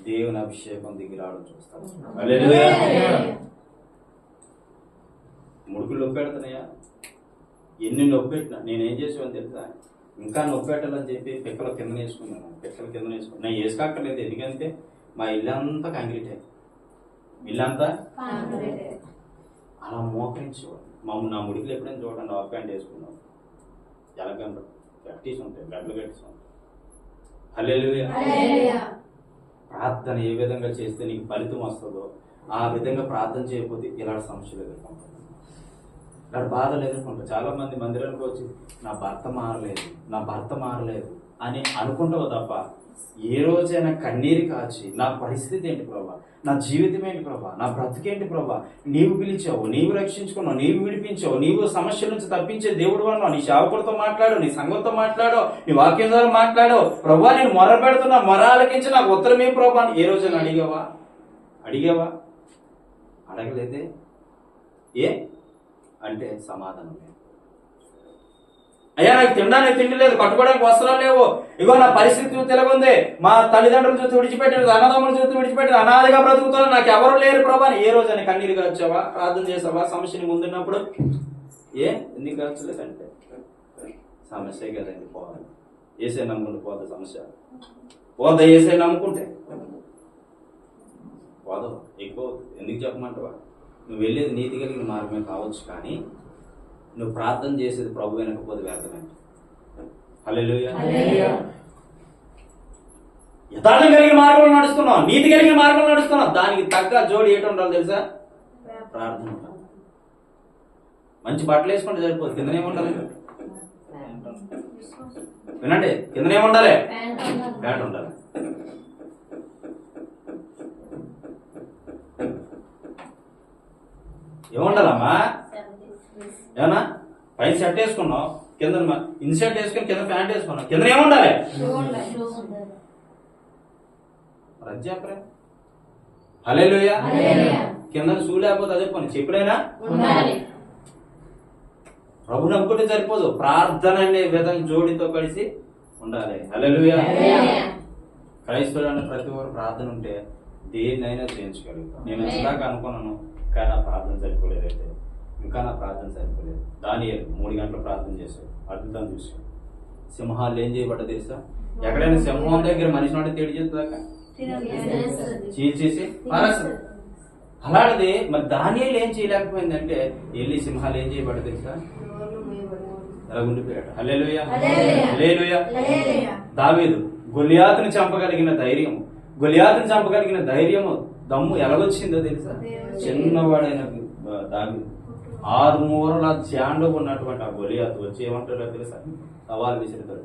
దేవుని అభిషేకం దిగి రావడం చూస్తాను. ముడుకులు నొప్పెడుతున్నాయా? ఎన్ని నొప్పెట్టినా నేనేం చేసేవని తెలుసా? ఇంకా నొప్పెట్టాలని చెప్పి పిక్కల కింద వేసుకున్నాను. నేను వేసుకోక్కర్లేదు, ఎందుకంటే మా ఇల్లంతా కాంక్రీటే. ఇల్లంతా అలా మోకరించేవాడు. నా ముడికిలు ఎప్పుడైనా చూడండి హాఫ్ ప్యాంట్ వేసుకున్నాం, ఎలాగంట కట్టేసి ఉంటాయి, గడ్డలు కట్టేసి ఉంటాయి. హల్లెలూయా. ప్రార్థన ఏ విధంగా చేస్తే నీకు ఫలితం వస్తుందో ఆ విధంగా ప్రార్థన చేయకపోతే ఇలాంటి సమస్యలు ఎదుర్కొంటాం, ఇలాంటి బాధలు ఎదుర్కొంటాం. చాలా మంది మందిరానికి వచ్చి నా భర్త మారలేదు అని అనుకుంటావు తప్ప ఏ రోజైనా కన్నీరు కాచి నా పరిస్థితి ఏంటి ప్రభా, నా జీవితం ఏంటి ప్రభా, నా బ్రతికేంటి ప్రభా, నీవు పిలిచావు, నీవు రక్షించుకున్నావు, నీవు విడిపించావు, నీవు సమస్యల నుంచి తప్పించే దేవుడు అన్నావు, నీ సేవకులతో మాట్లాడు, నీ సంఘంతో మాట్లాడు, నీ వాక్యం ద్వారా మాట్లాడు ప్రభా, నేను మొర పెడుతున్నా, మొర ఆలకించి నాకు ఉత్తరమే ప్రభా అని ఏ రోజైనా అడిగావా? అడగలేదే. ఏ అంటే సమాధానం లేదు. అయ్యా నాకు తినడానికి తిండి లేదు, కట్టుకోవడానికి వస్త్రాలు లేవు, ఇగో నా పరిస్థితి తిరగుంది, మా తల్లిదండ్రుల చూసి విడిచిపెట్టారు, అన్నదమ్ముల చూసి విడిచిపెట్టారు, అనాథగా బ్రతుకుతాను, నాకు ఎవరు లేరు ప్రభా అని ఏ రోజు అని కన్నీరుగా వచ్చావా? ప్రార్థన చేసావా? సమస్యని ముందున్నప్పుడు ఎందుకు వచ్చలేదంటే సమస్య కదండి, పోవాలి. ఏసే నమ్ముకుంటే పోదు సమస్య, పోదా ఏసే నమ్ముకుంటే పోదు, ఎక్కువ ఎందుకు చెప్పమంటావా? నువ్వు వెళ్ళేది నీతి కలిగిన మార్గమే కావచ్చు, కానీ నువ్వు ప్రార్థన చేసేది ప్రభు వెనకపోతే వ్యర్థమైంది. హల్లెలూయా. యథార్థం కలిగిన మార్గంలో నడుస్తున్నావు, నీతి కలిగిన మార్గంలో నడుస్తున్నావు, దానికి తగ్గ జోడి ఏంటి ఉండాలి తెలుసా? ప్రార్థన ఉండాలి. మంచి బట్టలు వేసుకుంటే సరిపోదు, కిందనేముండాలి? వినండి, కిందనేముండాలి? ప్యాంట్ ఉండాలి. ఏముండాలమ్మా? ఏమన్నా పైన షర్ట్ వేసుకున్నావు, కింద ఇన్షర్ట్ వేసుకుని కింద ప్యాంట్ వేసుకున్నావు, కింద ఏముండాలి? చెప్పరా? హల్లెలూయా. కింద షూ లేకపోతే అదే పని చెప్పుడైనా ప్రభు నమ్ముకుంటే సరిపోదు, ప్రార్థన అనే విధంగా జోడితో కలిసి ఉండాలి. హల్లెలూయా. క్రైస్తవుడు అనే ప్రతి ఒక్కరు ప్రార్థన ఉంటే దేన్నైనా చేయించగలుగుతాం. నేను ఇందాక అనుకున్నాను, కానీ నా ప్రార్థన సరిపోలేదైతే, ఇంకా నా ప్రార్థన సరిపోలేదు. దానియేలు 3 గంటలు ప్రార్థన చేశాడు, అద్భుతం చూశాడు. సింహాలు ఏం చేయబడ్డా తెలుసా? ఎక్కడైనా సింహం దగ్గర మనిషి నాటి తేడి చేస్తుందాకా చీల్చేసి పారేస్తుంది. అలాంటిది మరి దానియేలు ఏం చేయలేకపోయిందంటే వెళ్ళి సింహాలు ఏం చేయబడ్డా తెలుసా? ఎలా ఉండిపోయాడు. హల్లెలూయా. హల్లెలూయా. దావీదు గొలియాతుని చంపగలిగిన ధైర్యము దమ్ము ఎలాగొచ్చిందో తెలుసా? చిన్నవాడైన దావీదు 6 మూరల జాండు ఉన్నటువంటి ఆ గొలియాతు వచ్చి ఏమంటాడో తెలుసా? సవాల్ విసురుతాడు.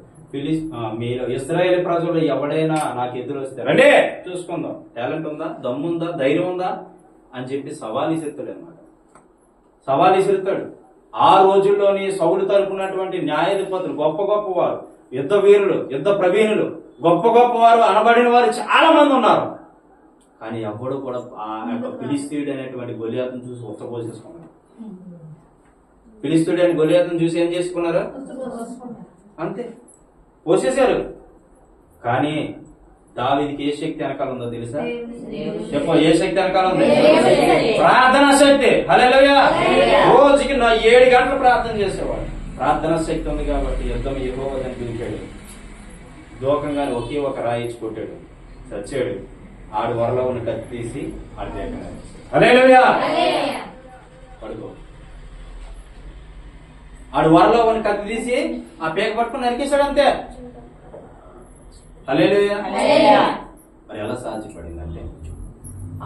మీరు ఇశ్రాయేలు ప్రజలు ఎవడైనా నాకు ఎదురు వస్తే రండి చూసుకుందాం, టాలెంట్ ఉందా, దమ్ముందా, ధైర్యం ఉందా అని చెప్పి సవాల్ విసురుతాడు అనమాట. సవాల్ విసురుతాడు. ఆ రోజుల్లోని సౌలు తరపునటువంటి న్యాయాధిపతులు గొప్ప వారు, యుద్ధ వీరులు, యుద్ధ ప్రవీణులు, గొప్ప వారు అనబడిన వారు చాలా మంది ఉన్నారు. కానీ ఎవడు కూడా ఆ యొక్క ఫిలిస్తీయుడు అనేటువంటి గొలియాతును చూసి ఉత్తపోసేసుకున్నారు. ఫిలిస్తీయుడు అని గొలియాతును చూసి ఏం చేసుకున్నారు? అంతే, పోసేశారు. కానీ దావీదుకి ఏ శక్తి వెనకాల ఉందో తెలుసా? చెప్ప, ఏ శక్తి వెనకాల ఉంది? ప్రార్థనా శక్తి. హల్లెలూయా. రోజుకి 7 గంటలు ప్రార్థన చేసేవాడు. ప్రార్థనా శక్తి ఉంది కాబట్టి యుద్ధం యెహోవాదని పిలిచాడు. దూకంగానే ఒకే ఒక రాయి ఇచ్చి కొట్టాడు, చచ్చాడు. ఆడు వరలో ఉన్న కత్తి తీసి ఆడి దగ్గర. హల్లెలూయా. పడుకో. ఆడు వరలో ఉన్న కత్తి తీసి ఆ పేక పట్టుకుని నరికేశాడు, అంతే. హల్లెలూయా. మరి ఎలా సాధ్యపడిందంటే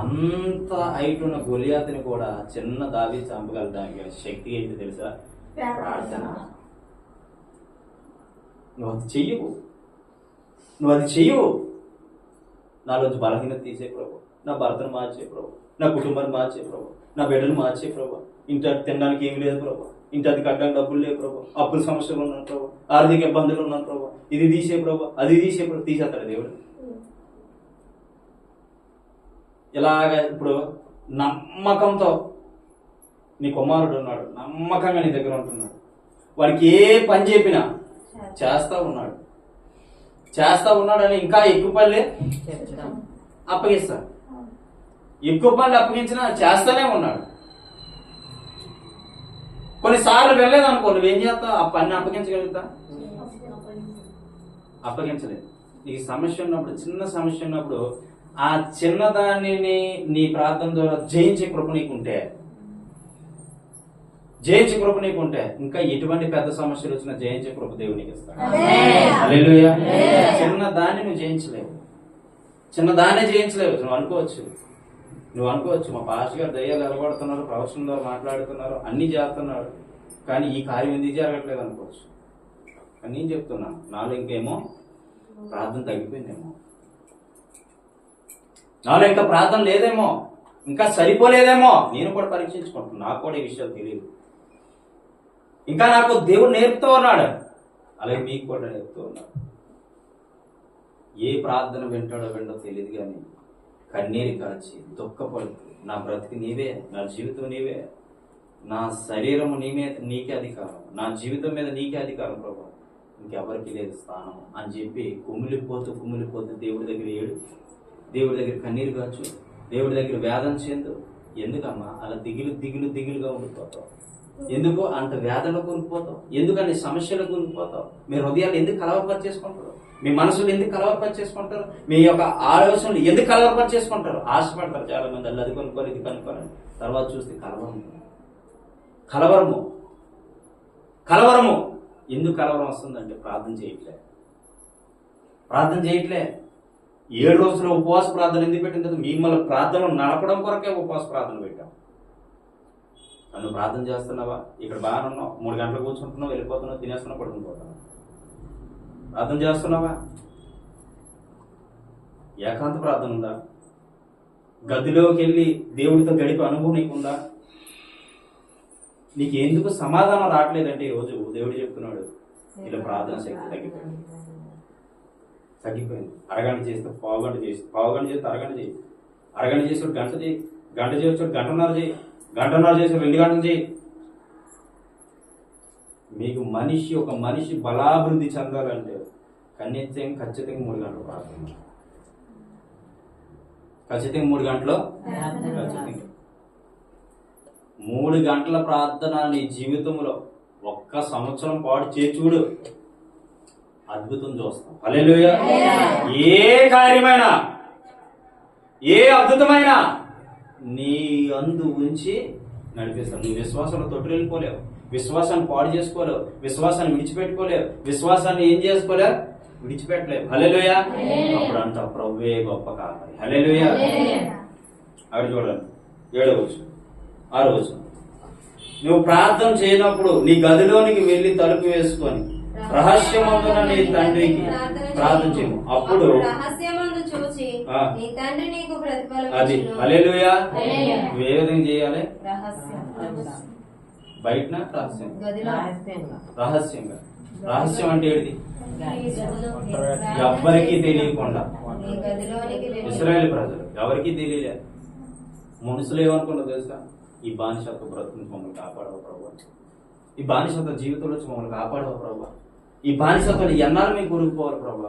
అంత హైట్ ఉన్న గొలియాతుని కూడా చిన్న దావీదు చంపగలడానికి శక్తి ఏంటి తెలుసా? ప్రార్థన. నువ్వు అది చెయ్యవు. నాలోంచి బలహీనత తీసే ప్రభు, నా భర్తను మార్చే ప్రభు, నా కుటుంబాన్ని మార్చే ప్రభు, నా బిడ్డను మార్చే ప్రభు, ఇంటి తినడానికి ఏమి లేదు ప్రభు, ఇంటి అది కట్టడానికి డబ్బులు లేవు ప్రభు, అప్పుల సమస్యలు ఉన్నాను ప్రభు, ఆర్థిక ఇబ్బందులు ఉన్నాను ప్రభు, ఇది తీసే ప్రభు, అది తీసే ప్రభు. తీసేస్తాడు దేవుడు. ఇలాగ ఇప్పుడు నమ్మకంతో నీ కుమారుడు ఉన్నాడు, నమ్మకంగా నీ దగ్గర ఉంటున్నాడు. వాడికి ఏ పని చెప్పినా చేస్తా ఉన్నాడని ఇంకా ఎక్కువ పనులే అప్పగిస్తాడు. ఎక్కువ పనులు అప్పగించినా చేస్తానే ఉన్నాడు. కొన్నిసార్లు వెళ్ళలేదు అనుకో, నువ్వేం చేస్తావు? ఆ పని అప్పగించగలుగుతా? అప్పగించలేదు. నీకు సమస్య ఉన్నప్పుడు, చిన్న సమస్య ఉన్నప్పుడు ఆ చిన్నదానిని నీ ప్రార్థన ద్వారా జయించే కృప నీకుంటే ఇంకా ఎటువంటి పెద్ద సమస్యలు వచ్చినా జయించే కృప దేవునికి ఇస్తాడు. హల్లెలూయా. చిన్నదాన్ని నువ్వు జయించలేవు, నువ్వు అనుకోవచ్చు మా పాస్టర్ గారు దయ్యాలు ఎలగొడుతున్నారు, ప్రవచనం ద్వారా మాట్లాడుతున్నారు, అన్ని చేస్తున్నారు, కానీ ఈ కార్యం ఎందుకు జరగట్లేదు అనుకోవచ్చు. కానీ నేను చెప్తున్నాను, నాలో ఇంకేమో ప్రార్థన తగ్గిపోయిందేమో, నాలో ఇంకా ప్రార్థన లేదేమో, ఇంకా సరిపోలేదేమో. నేను కూడా పరీక్షించుకుంటున్నాను, నాకు కూడా ఈ విషయాలు తెలియదు. ఇంకా నాకు దేవుడు నేర్పుతూ ఉన్నాడు, అలాగే మీకు కూడా నేర్పుతూ ఉన్నాడు. ఏ ప్రార్థన వింటాడో తెలియదు కానీ కన్నీరు కాచి దుఃఖపడుతూ, నా బ్రతికి నీవే, నా జీవితం నీవే, నా శరీరం నీకే అధికారం, నా జీవితం మీద నీకే అధికారం ప్రభు, ఇంకెవరికి లేదు స్థానం అని చెప్పి కుమిలిపోతూ దేవుడి దగ్గర దేవుడి దగ్గర కన్నీరు కాచు, దేవుడి దగ్గర వేదన చెందు. ఎందుకమ్మా అలా దిగులుగా ఉండిపోతావు? ఎందుకు అంత వేదనలో కూరుకుపోతావు? ఎందుకు అన్ని సమస్యలు కూరుకుపోతావు? మీ హృదయాలు ఎందుకు కలవరపరిచేసుకుంటారు? మీ మనసులు ఎందుకు కలవరపరిచేసుకుంటారు? మీ యొక్క ఆలోచనలు ఎందుకు కలవరపరిచేసుకుంటారు? ఆశపడతారు చాలా మంది, అది కొనుక్కోవాలి ఇది కొనుక్కోవాలి, తర్వాత చూస్తే కలవరము. ఎందుకు కలవరం వస్తుందంటే ప్రార్థన చేయట్లే. 7 రోజులు ఉపవాస ప్రార్థన ఎందుకు పెట్టిన కదా? మిమ్మల్ని ప్రార్థనలు నడపడం కొరకే ఉపవాస ప్రార్థన పెట్టాం. నన్ను ప్రార్థన చేస్తున్నావా? ఇక్కడ బాగానే ఉన్నావు, 3 గంటలు కూర్చుంటున్నావు, వెళ్ళిపోతున్నావు, తినేస్తున్నావు, పడుకునిపోతున్నావు. ప్రార్థన చేస్తున్నావా? ఏకాంత ప్రార్థన ఉందా? గదిలోకి వెళ్ళి దేవుడితో గడిపే అనుభవం నీకుందా? నీకు ఎందుకు సమాధానం రావట్లేదంటే ఈరోజు దేవుడు చెప్తున్నాడు, ఇలా ప్రార్థన శక్తి తగ్గిపోయింది. అరగంట చేస్తే పావుగంట చేస్తే అరగంట చేసి గంట చేయి, గంట చేయొచ్చు గంటన్నర చేసి 2 గంటలు చేయి. మీకు ఒక మనిషి బలాభివృద్ధి చెందాలంటే ఖచ్చితంగా 3 గంటలు ప్రార్థన, ఖచ్చితంగా 3 గంటలు, 3 గంటల ప్రార్థన నీ జీవితంలో 1 సంవత్సరం పాటు చేర్చుడు, అద్భుతం చూస్తాం. హల్లెలూయా. ఏ కార్యమైనా, ఏ అద్భుతమైనా నీ అందు ఉంచి నడిపిస్తాను. నువ్వు విశ్వాసంలో తొట్టిల్లిపోలేవు, విశ్వాసాన్ని పాడు చేసుకోలేవు, విశ్వాసాన్ని విడిచిపెట్టుకోలేవు, విశ్వాసాన్ని ఏం చేసుకోలేవు, విడిచిపెట్టలేవు. హల్లెలూయా. అప్పుడు అంటావు ప్రభువే గొప్ప కావాలి. హల్లెలూయా. అక్కడ చూడండి 7వ వచనం. 6వ వచనం. నువ్వు ప్రార్థన చేయనప్పుడు నీ గదిలోనికి వెళ్ళి తలుపు వేసుకొని రహస్యమందున నీ తండ్రికి ప్రార్థన చేయము, అప్పుడు రహస్యమందు చూచి నీ తండ్రి నీకు ప్రతిఫలం అది. ఇచ్చును. హల్లెలూయా. నువ్వు ఏ విధంగా చేయాలి? బయట రహస్యంగా. రహస్యం అంటే ఏంటి? ఎవ్వరికీ తెలియకుండా. ఇశ్రాయేలు ప్రజలు ఎవరికీ తెలియలే. మనుషులు ఏమనుకున్నారు తెలుసా? ఈ బానిసత్వ బ్రతుకుని మమ్మల్ని కాపాడవ ప్రభు, ఈ బానిసత్వ జీవితంలో వచ్చి మమ్మల్ని కాపాడవ ప్రభు, ఈ బానిసత్వాలు ఎన్నాళ్ళు మేము కూరుకుపోవాలి ప్రభు,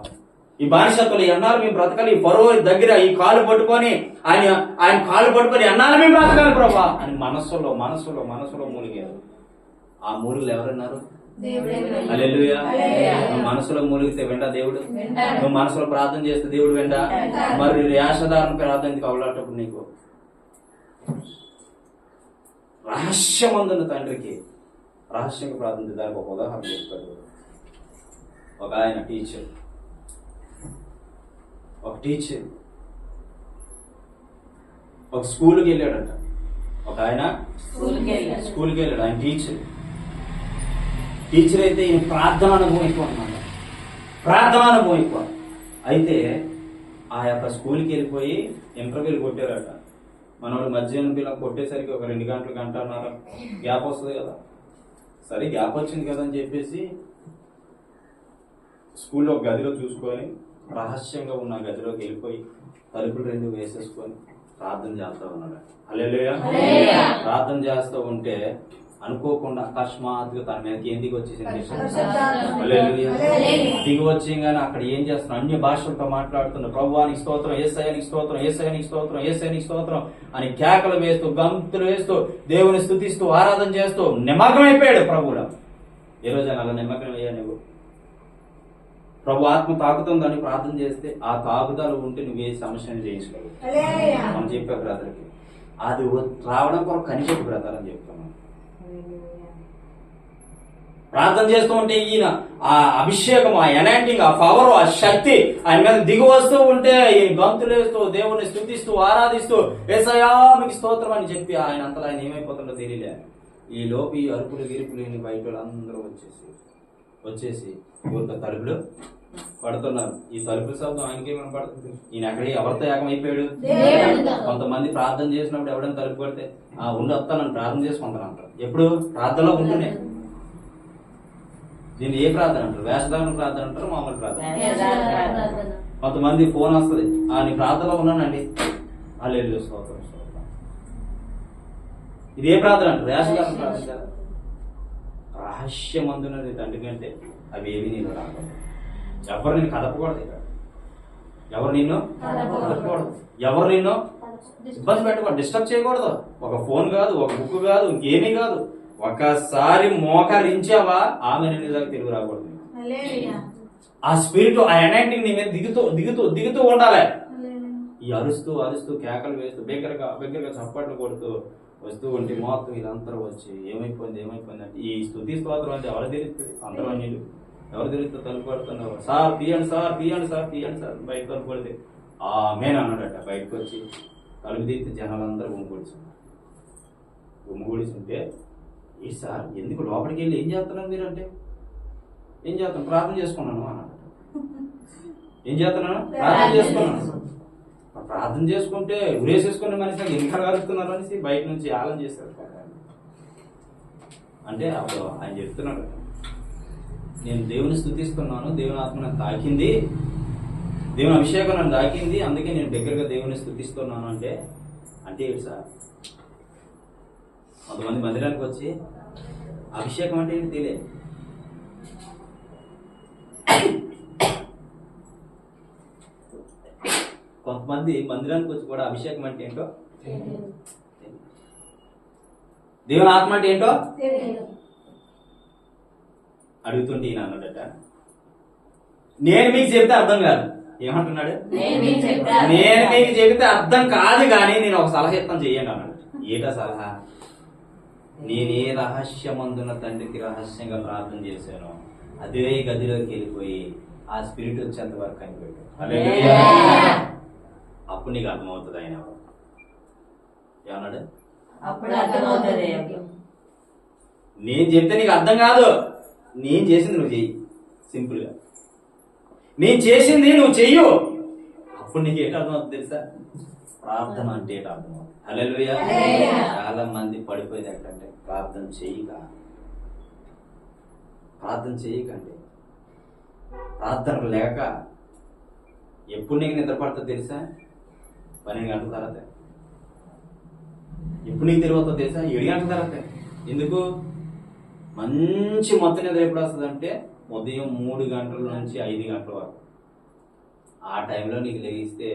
ఈ బానిసత్వాలు ఎన్నాళ్ళు మేము బ్రతకాలి, ఈ ఫరో దగ్గర ఈ కాలు పట్టుకొని ఆయన కాలు పట్టుకొని ఎన్నాళ్ళు మేము బ్రతకాలి ప్రభు అని మనసులో మూలిగారు. ఆ మూలుగులు ఎవరున్నారు? హల్లెలూయా. నువ్వు మనసులో మూలిగితే వెంటా దేవుడు, నువ్వు మనసులో ప్రార్థన చేస్తే దేవుడు వెంటా. మరి యాషధారణ ప్రార్థన కవలాటప్పుడు నీకు రహస్యమందున్న తండ్రికి రహస్యంగా ప్రార్థన, దానికి ఒక ఉదాహరణ చెప్తాడు. ఒక ఆయన టీచర్ ఒక స్కూల్కి వెళ్ళాడంట. ఒక ఆయన స్కూల్కి వెళ్ళాడు. ఆయన టీచర్ అయితే ఈయన ప్రార్థన అనుభవం ఎక్కువ అన్నమాట. అయితే ఆ యొక్క స్కూల్కి వెళ్ళిపోయి ఇంటర్వ్యూలు కొట్టారట. మనోడు మధ్యాహ్నం పిల్లలు కొట్టేసరికి ఒక 2 గంటలు, గంటన్నర గ్యాప్ వస్తుంది కదా. సరే గ్యాప్ వచ్చింది కదా అని చెప్పేసి స్కూల్లో ఒక గదిలో చూసుకొని రహస్యంగా ఉన్న గదిలోకి వెళ్ళిపోయి తలుపులు 2 వేసేసుకొని ప్రార్థన చేస్తా ఉన్నాడు. హల్లెలూయా. ప్రార్థన చేస్తూ ఉంటే అనుకోకుండా అకస్మాత్తుగా తన మీదకి ఏం దిగి వచ్చేసింది? దిగి వచ్చేగానే అక్కడ ఏం చేస్తున్నాడు? అన్య భాషలతో మాట్లాడుతున్న ప్రభువానికి స్తోత్రం, యేసయ్యానికి స్తోత్రం, యేసయ్యానికి స్తోత్రం, యేసయ్యానికి స్తోత్రం అని కేకలు వేస్తూ, గంతులు వేస్తూ, దేవుని స్తుతిస్తూ, ఆరాధన చేస్తూ నిమగ్నమైపోయాడు ప్రభువులో. ఏ రోజు అలా నిమగ్నం అయ్యా నువ్వు? ప్రభు ఆత్మ తాకుతుందని ప్రార్థన చేస్తే ఆ తాకుదాలు ఉంటే నువ్వు ఏ సమస్యను జయించలేవు. మనం చెప్పే బ్రదర్కి అది రావడం కొరకు కనిపెట్టు బ్రదర్ అని చెప్తున్నాం. ప్రార్థన చేస్తూ ఉంటే ఈయన ఆ అభిషేకం, ఆ ఎనాంటింగ్, ఆ పవర్, ఆ శక్తి ఆయన మీద దిగు వస్తూ ఉంటే ఈయన గంతులేస్తూ దేవుని స్తుతిస్తూ ఆరాధిస్తూ యేసయ్యా మీకు స్తోత్రం అని చెప్పి ఆయన అంతలో ఆయన ఏమైపోతుందో తెలియలే. ఈ లోపు ఈ అరుపులు గిరుపులు బయట అందరూ వచ్చేసి ఊరితో తలుపులు పడుతున్నారు. ఈ తలుపుల శబ్దం ఆయనకే వినపడుతుంది. ఈయన ఎక్కడ ఎవరితో ఏకమైపోయాడు? దేవుడితో. కొంతమంది ప్రార్థన చేసినప్పుడు ఎవడైనా తలుపు పడితే ఉండి వస్తానని ప్రార్థన చేసుకుంటాను అంటారు. ఎప్పుడు ప్రార్థనలో ఉంటేనే. దీన్ని ఏ ప్రార్థన అంటారు? వేషధారణ ప్రార్థన అంటారు, మామూలు ప్రార్థన. కొంతమంది ఫోన్ వస్తుంది, నీ ప్రార్థనలో ఉన్నానండి, హల్లెలూయా స్తోత్రం స్తోత్రం. ఇది ఏ ప్రార్థన అంటారు? వేషధారణ ప్రార్థన కదా. రహస్యమందున్నది తండ్రి కంటే అవి ఏవి నేను రాకూడదు. ఎవరు నిన్ను కదపకూడదు. ఇక్కడ ఎవరు నిన్ను కదపకూడదు, ఎవరు నిన్ను ఇబ్బంది పెట్టకూడదు, డిస్టర్బ్ చేయకూడదు. ఒక ఫోన్ కాదు, ఒక బుక్ కాదు, ఇంకేమీ కాదు. ఒకసారి మోకరించావా ఆమె నీ దగ్గర తిరుగు రాకూడదు. ఆ స్పిరిట్, ఆ ఎనైటింగ్ నీ మీద దిగుతూ దిగుతూ దిగుతూ ఉండాలి. ఈ అరుస్తూ అరుస్తూ కేకలు వేస్తూ బిగ్గరగా చప్పట్లు కొడుతూ వస్తూ ఉంటే మొత్తం వీళ్ళందరూ వచ్చి ఏమైపోయింది అంటే ఈ స్తుతి స్తోత్రం అంటే ఎవరు తెలుస్తుంది? అందరూ అన్యులు. ఎవరు తెలుస్తుంది? తలుపు పడుతున్నారు. సార్ తీయండి సార్ బయట తలుపు పడితే ఆమేన్ అన్నాడట. బయటకు వచ్చి తలుపు తీస్తే జనాలందరూ గుమ్ముగూడిచుంటే ఏ సార్ ఎందుకు లోపలికి వెళ్ళి ఏం చేస్తున్నారు మీరంటే? ఏం చేస్తాను? ప్రార్థన చేసుకున్నాను అన్నాడు. ఏం చేస్తున్నాను? ప్రార్థన చేసుకున్నాను. ప్రార్థన చేసుకుంటే ఉరేసేసుకునే మనిషి ఎందుకు కలుగుతున్నారు అనేసి బయట నుంచి ఆలం చేశారు. అంటే అప్పుడు ఆయన చెప్తున్నాడు, నేను దేవుని స్తుతిస్తున్నాను, దేవుని ఆత్మ నన్ను తాకింది, దేవుని అభిషేకం నన్ను తాకింది, అందుకే నేను దగ్గరగా దేవుని స్తుతిస్తున్నాను. అంటే ఏంటి సార్? కొంతమంది మందిరానికి వచ్చి అభిషేకం అంటే ఏంటి తెలియదు. కొంతమంది మందిరానికి వచ్చి కూడా అభిషేకం అంటే ఏంటో, దేవుని ఆత్మ అంటే ఏంటో అడుగుతుంటే ఈయన అన్నాడట, నేను మీకు చెబితే అర్థం కాదు. ఏమంటున్నాడు? నేను మీకు చెబితే అర్థం కాదు కానీ నేను ఒక సలహా ఇస్తాను, చెయ్యండి అన్నాడు. ఏటా సలహా? నేనే రహస్యమందున తండ్రికి రహస్యంగా ప్రార్థన చేశాను, అదే గదిలోకి వెళ్ళిపోయి ఆ స్పిరిట్ వచ్చేంత వరకు కనిపెట్టు. అప్పుడు నీకు అర్థమవుతుంది ఆయన ఏమన్నాడు. నేను చెప్తే నీకు అర్థం కాదు, నేను చేసింది నువ్వు చెయ్యి. సింపుల్ గా నేను చేసింది నువ్వు చెయ్యు, అప్పుడు నీకు ఏంటి అర్థమవుతుంది తెలుసా? ప్రార్థన అంటే ఏంటి అర్థమవుతుంది. హల్లెలూయా. చాలా మంది పడిపోయేది ఎక్కడంటే ప్రార్థన చేయకండి, ప్రార్థన లేక ఎప్పుడు నీకు నిద్ర పడుతుంది తెలుసా? 12 గంటల తర్వాత. ఎప్పుడు నీకు తెలియవుతుందో తెలుసా? 7 గంటల తర్వాత. ఎందుకు? మంచి మొత్తం నిద్ర ఎప్పుడు వస్తుంది అంటే ఉదయం 3 గంటల నుంచి 5 గంటల వరకు. ఆ టైంలో నీకు లెగిస్తే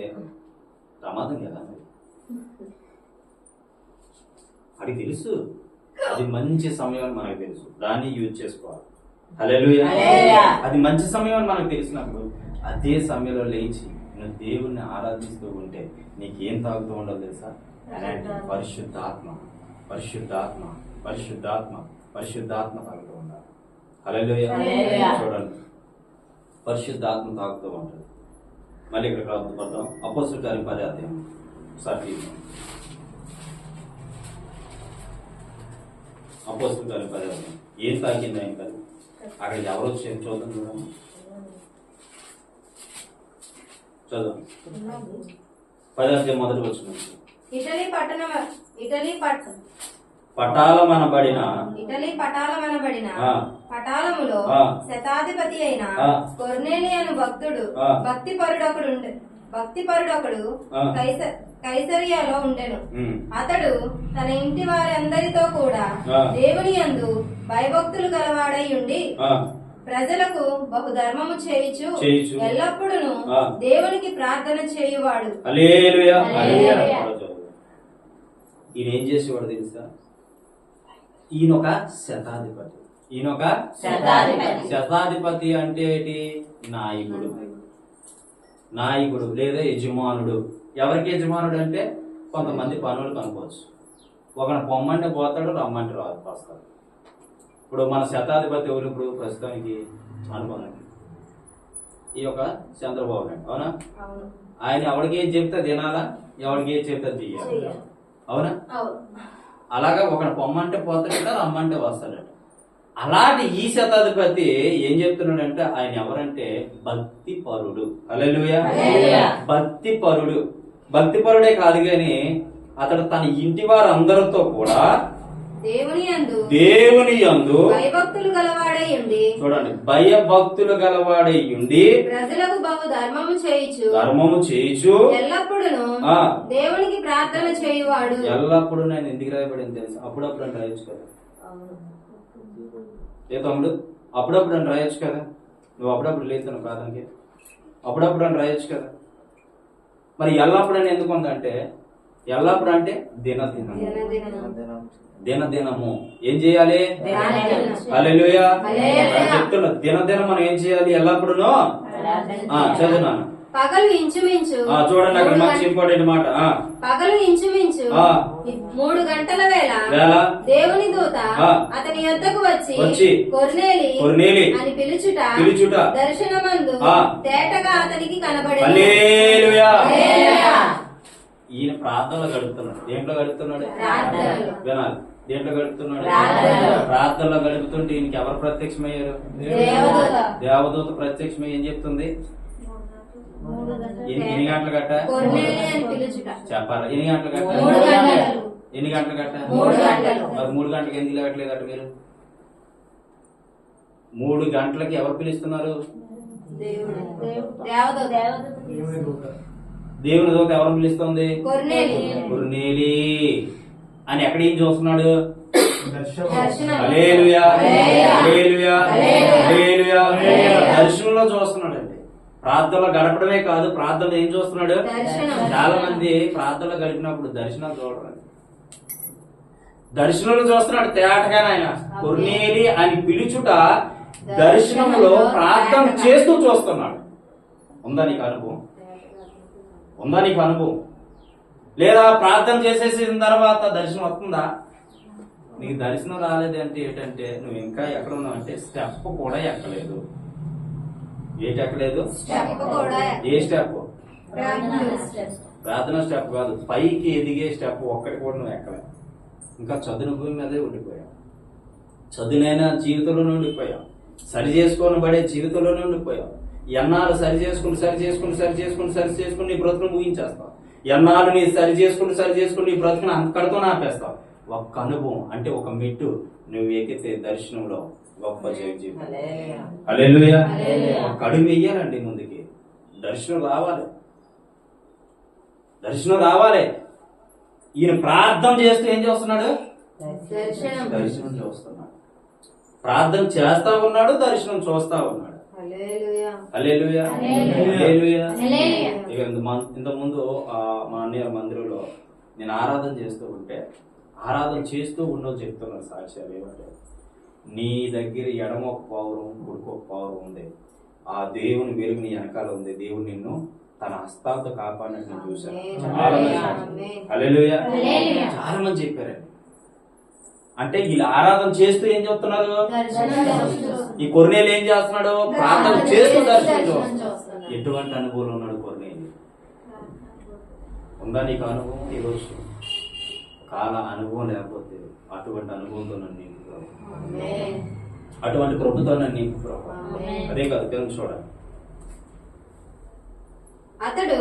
ప్రమాదం కదా. అది తెలుసు, అది మంచి సమయం అని మనకు తెలుసు, దాన్ని యూజ్ చేసుకోవాలి. హల్లెలూయా. అది మంచి సమయం అని మనకు తెలిసినప్పుడు అదే సమయంలో లేచి నువ్వు దేవుణ్ణి ఆరాధిస్తూ ఉంటే నీకేం తాగుతూ ఉండదు తెలుసా? పరిశుద్ధాత్మ తాగుతూ ఉండాలి. హల్లెలూయా. చూడండి, పరిశుద్ధాత్మ తాగుతూ ఉంటుంది. మళ్ళీ ఇక్కడ పడతాం. అపోస్తలుల కార్యం 10వ అధ్యాయం ఒకసారి. అపోస్తలుల కార్యం 10వ అధ్యాయం. ఏం తాకింది ఆయన కదా? అక్కడ ఎవరు వచ్చి చూద్దాం. చదువు. 10వ అధ్యాయం మొదటి వచనం. ఇటలీ పటాలమనబడిన పటాలములో శతాధిపతి అయిన కొర్నేలియను భక్తిపరుడొకడు కైసరియాలో ఉండెను. అతడు తన ఇంటి వారందరితో కూడా దేవుని యందు భయభక్తులు గలవాడై ఉండి ప్రజలకు బహుధర్మము చేయుచు ఎల్లప్పుడూ దేవునికి ప్రార్థన చేయువాడు. హల్లెలూయా. ఈయన ఏం చేసేవాడు తెలుసా? ఈయనొక శతాధిపతి అంటే ఏంటి? నాయకుడు లేదా యజమానుడు. ఎవరికి యజమానుడు అంటే కొంతమంది పనులు కనుకోవచ్చు. ఒకరిని పొమ్మంటే పోతాడు, రమ్మంటే వస్తాడు. ఇప్పుడు మన శతాధిపతి ఎవరు? ఇప్పుడు ప్రస్తుతానికి అనుకున్నాడు ఈ యొక్క చంద్రబాబు నాయుడు, అవునా? ఆయన ఎవరికి ఏం చెప్తే తినాలా, ఎవరికి ఏం చెప్తే తీయాలి, అవునా? అలాగా ఒకరిని పొమ్మంటే పోతాడట, రమ్మంటే వస్తాడట. అలాంటి ఈ శతాధిపతి ఏం చెప్తున్నాడంటే ఆయన ఎవరంటే భక్తి పరుడు. హల్లెలూయా. భక్తి పరుడు. భక్తి పరుడే కాదు గాని అతడు తన ఇంటి వారందరితో కూడా దేవుని యందు భయభక్తులు గలవాడై ఉండి, చూడండి, భయభక్తులు గలవాడై ఉండి ప్రజలకు బహు ధర్మము చేయుచు ఎల్లప్పుడూ దేవునికి ప్రార్థన చేయువాడు. ఎల్లప్పుడు నేను ఎందుకు రాయబడింది తెలుసు? అప్పుడప్పుడు అని రాయొచ్చు కదా. ఏ తమ్ముడు, అప్పుడప్పుడు అని రాయొచ్చు కదా. నువ్వు అప్పుడప్పుడు లేతాను కాదానికి, అప్పుడప్పుడు అని రాయొచ్చు కదా. మరి ఎల్లప్పుడు అని ఎందుకు ఉందంటే, ఎల్లప్పుడు అంటే దినదినము. దినదినము ఏం చేయాలి? హల్లెలూయా. చెప్తున్నా, దినదినం మనం ఏం చేయాలి? ఎల్లప్పుడూ చదువున్నాను. పగలు ఇంచుమించు చూడండి, అక్కడ మంచి ఇంపార్టెంట్ మాట. పగలు ఇంచుమించు 3 గంటల వేళ దేవుని దూత అతని యొద్దకు వచ్చి కొర్నేలి అని పిలుచుట దర్శనమందు తేటగా అతనికి కనబడేది. హల్లెలూయా. ఈయన ప్రార్థనలో గడుపుతున్నాడు. దేంట్లో గడుపుతున్నాడు? వినాలి. దేంట్లో గడుపుతున్నాడు? ప్రార్థనలో గడుపుతుంటే ఈయనకి ఎవరు ప్రత్యక్షమయ్యారు? దేవదూత ప్రత్యక్షమై ఏం చెప్తుంది? ఎన్ని గంటలు గట్ట చెప్పారా? ఎన్ని గంటలు గట్ట? ఎన్ని గంటలు గట్ట? మరి 3 గంటలకు ఎందుకు లేవట్లేదు అట మీరు? 3 గంటలకి ఎవరు పిలుస్తున్నారు? దేవుని దూత ఎవరు పిలుస్తుంది? కొర్నేలి అని ఎక్కడ ఏం చూస్తున్నాడు? హల్లెలూయా. హల్లెలూయా. హల్లెలూయా. దర్శనంలో చూస్తున్నాడు అండి. ప్రార్థనలో గడపడమే కాదు, ప్రార్థనలో ఏం చూస్తున్నాడు? చాలా మంది ప్రార్థనలో గడిపినప్పుడు దర్శనాలు చూడరు. దర్శనంలో చూస్తున్నాడు తేటగానే. ఆయన కొర్నేలి అని పిలుచుట దర్శనంలో ప్రార్థన చేస్తూ చూస్తున్నాడు. ఉందా నీకు అనుభవం? ఉందా నీకు అనుభవం? లేదా ప్రార్థన చేసేసిన తర్వాత దర్శనం వస్తుందా? నీకు దర్శనం రాలేదు అంటే ఏంటంటే నువ్వు ఇంకా ఎక్కడ ఉన్నావు అంటే స్టెప్ కూడా ఎక్కలేదు. ఏంటి ఎక్కలేదు? ఏ స్టెప్? ప్రార్థన స్టెప్ కాదు, పైకి ఎదిగే స్టెప్ ఒక్కటి కూడా నువ్వు ఎక్కలేదు. ఇంకా చదును భూమి మీదే ఉండిపోయావు. చదునైనా జీవితంలోనే ఉండిపోయావు. సరి చేసుకొని పడే జీవితంలోనే ఉండిపోయావు. ఎన్నాళ్ళు సరి చేసుకుని నీ బ్రతుకును ముగించేస్తావు. ఎన్నాళ్ళు నీ సరి చేసుకుని నీ బ్రతుకుని అంతకడతో ఆపేస్తావు. ఒక్క అనుభవం అంటే ఒక మెట్టు నువ్వు ఎక్కితే దర్శనంలో గొప్ప జీవితం. హల్లెలూయా. ఒక అడుగు వెయ్యాలండి ముందుకి. దర్శనం రావాలి. ఈయన ప్రార్థన చేస్తూ ఏం చేస్తున్నాడు? దర్శనం చూస్తున్నాడు. ప్రార్థన చేస్తా ఉన్నాడు, దర్శనం చూస్తా ఉన్నాడు. హల్లెలూయా. హల్లెలూయా. ఇక ఇంత ముందు మా అన్నయ్య మందిరంలో నేను ఆరాధన చేస్తూ ఉంటే, ఆరాధన చేస్తూ ఉన్నో చెప్తున్నాను సాక్ష్యాలు ఏమంటే, నీ దగ్గర ఎడమ ఒక పౌరం, కుడికి ఒక పౌరం ఉంది. ఆ దేవుని వెలుగు నీ వెనకాల ఉంది. దేవుడు నిన్ను తన హస్తాలతో కాపాడినట్టు నేను చూశాను. చాలా మంది హల్లెలూయా. చాలా మంది చెప్పారండి. అంటే వీళ్ళు ఆరాధన చేస్తూ ఏం చెప్తున్నారు? ఈ కొర్నేలి ఏం చేస్తున్నాడు? ప్రార్థన చేస్తూ దర్శనం చూస్తున్నాడు. ఎటువంటి అనుభవం ఉన్నాడు కొర్నేలి? ఉందా నీకు అనుభవం? ఈరోజు కాల అనుభవం లేకపోతే అటువంటి అనుభవంతో నన్ను నింపు, అటువంటి కృపతో నన్ను నింపు. అదే కాదు, తెలుగు చూడండి. అతడు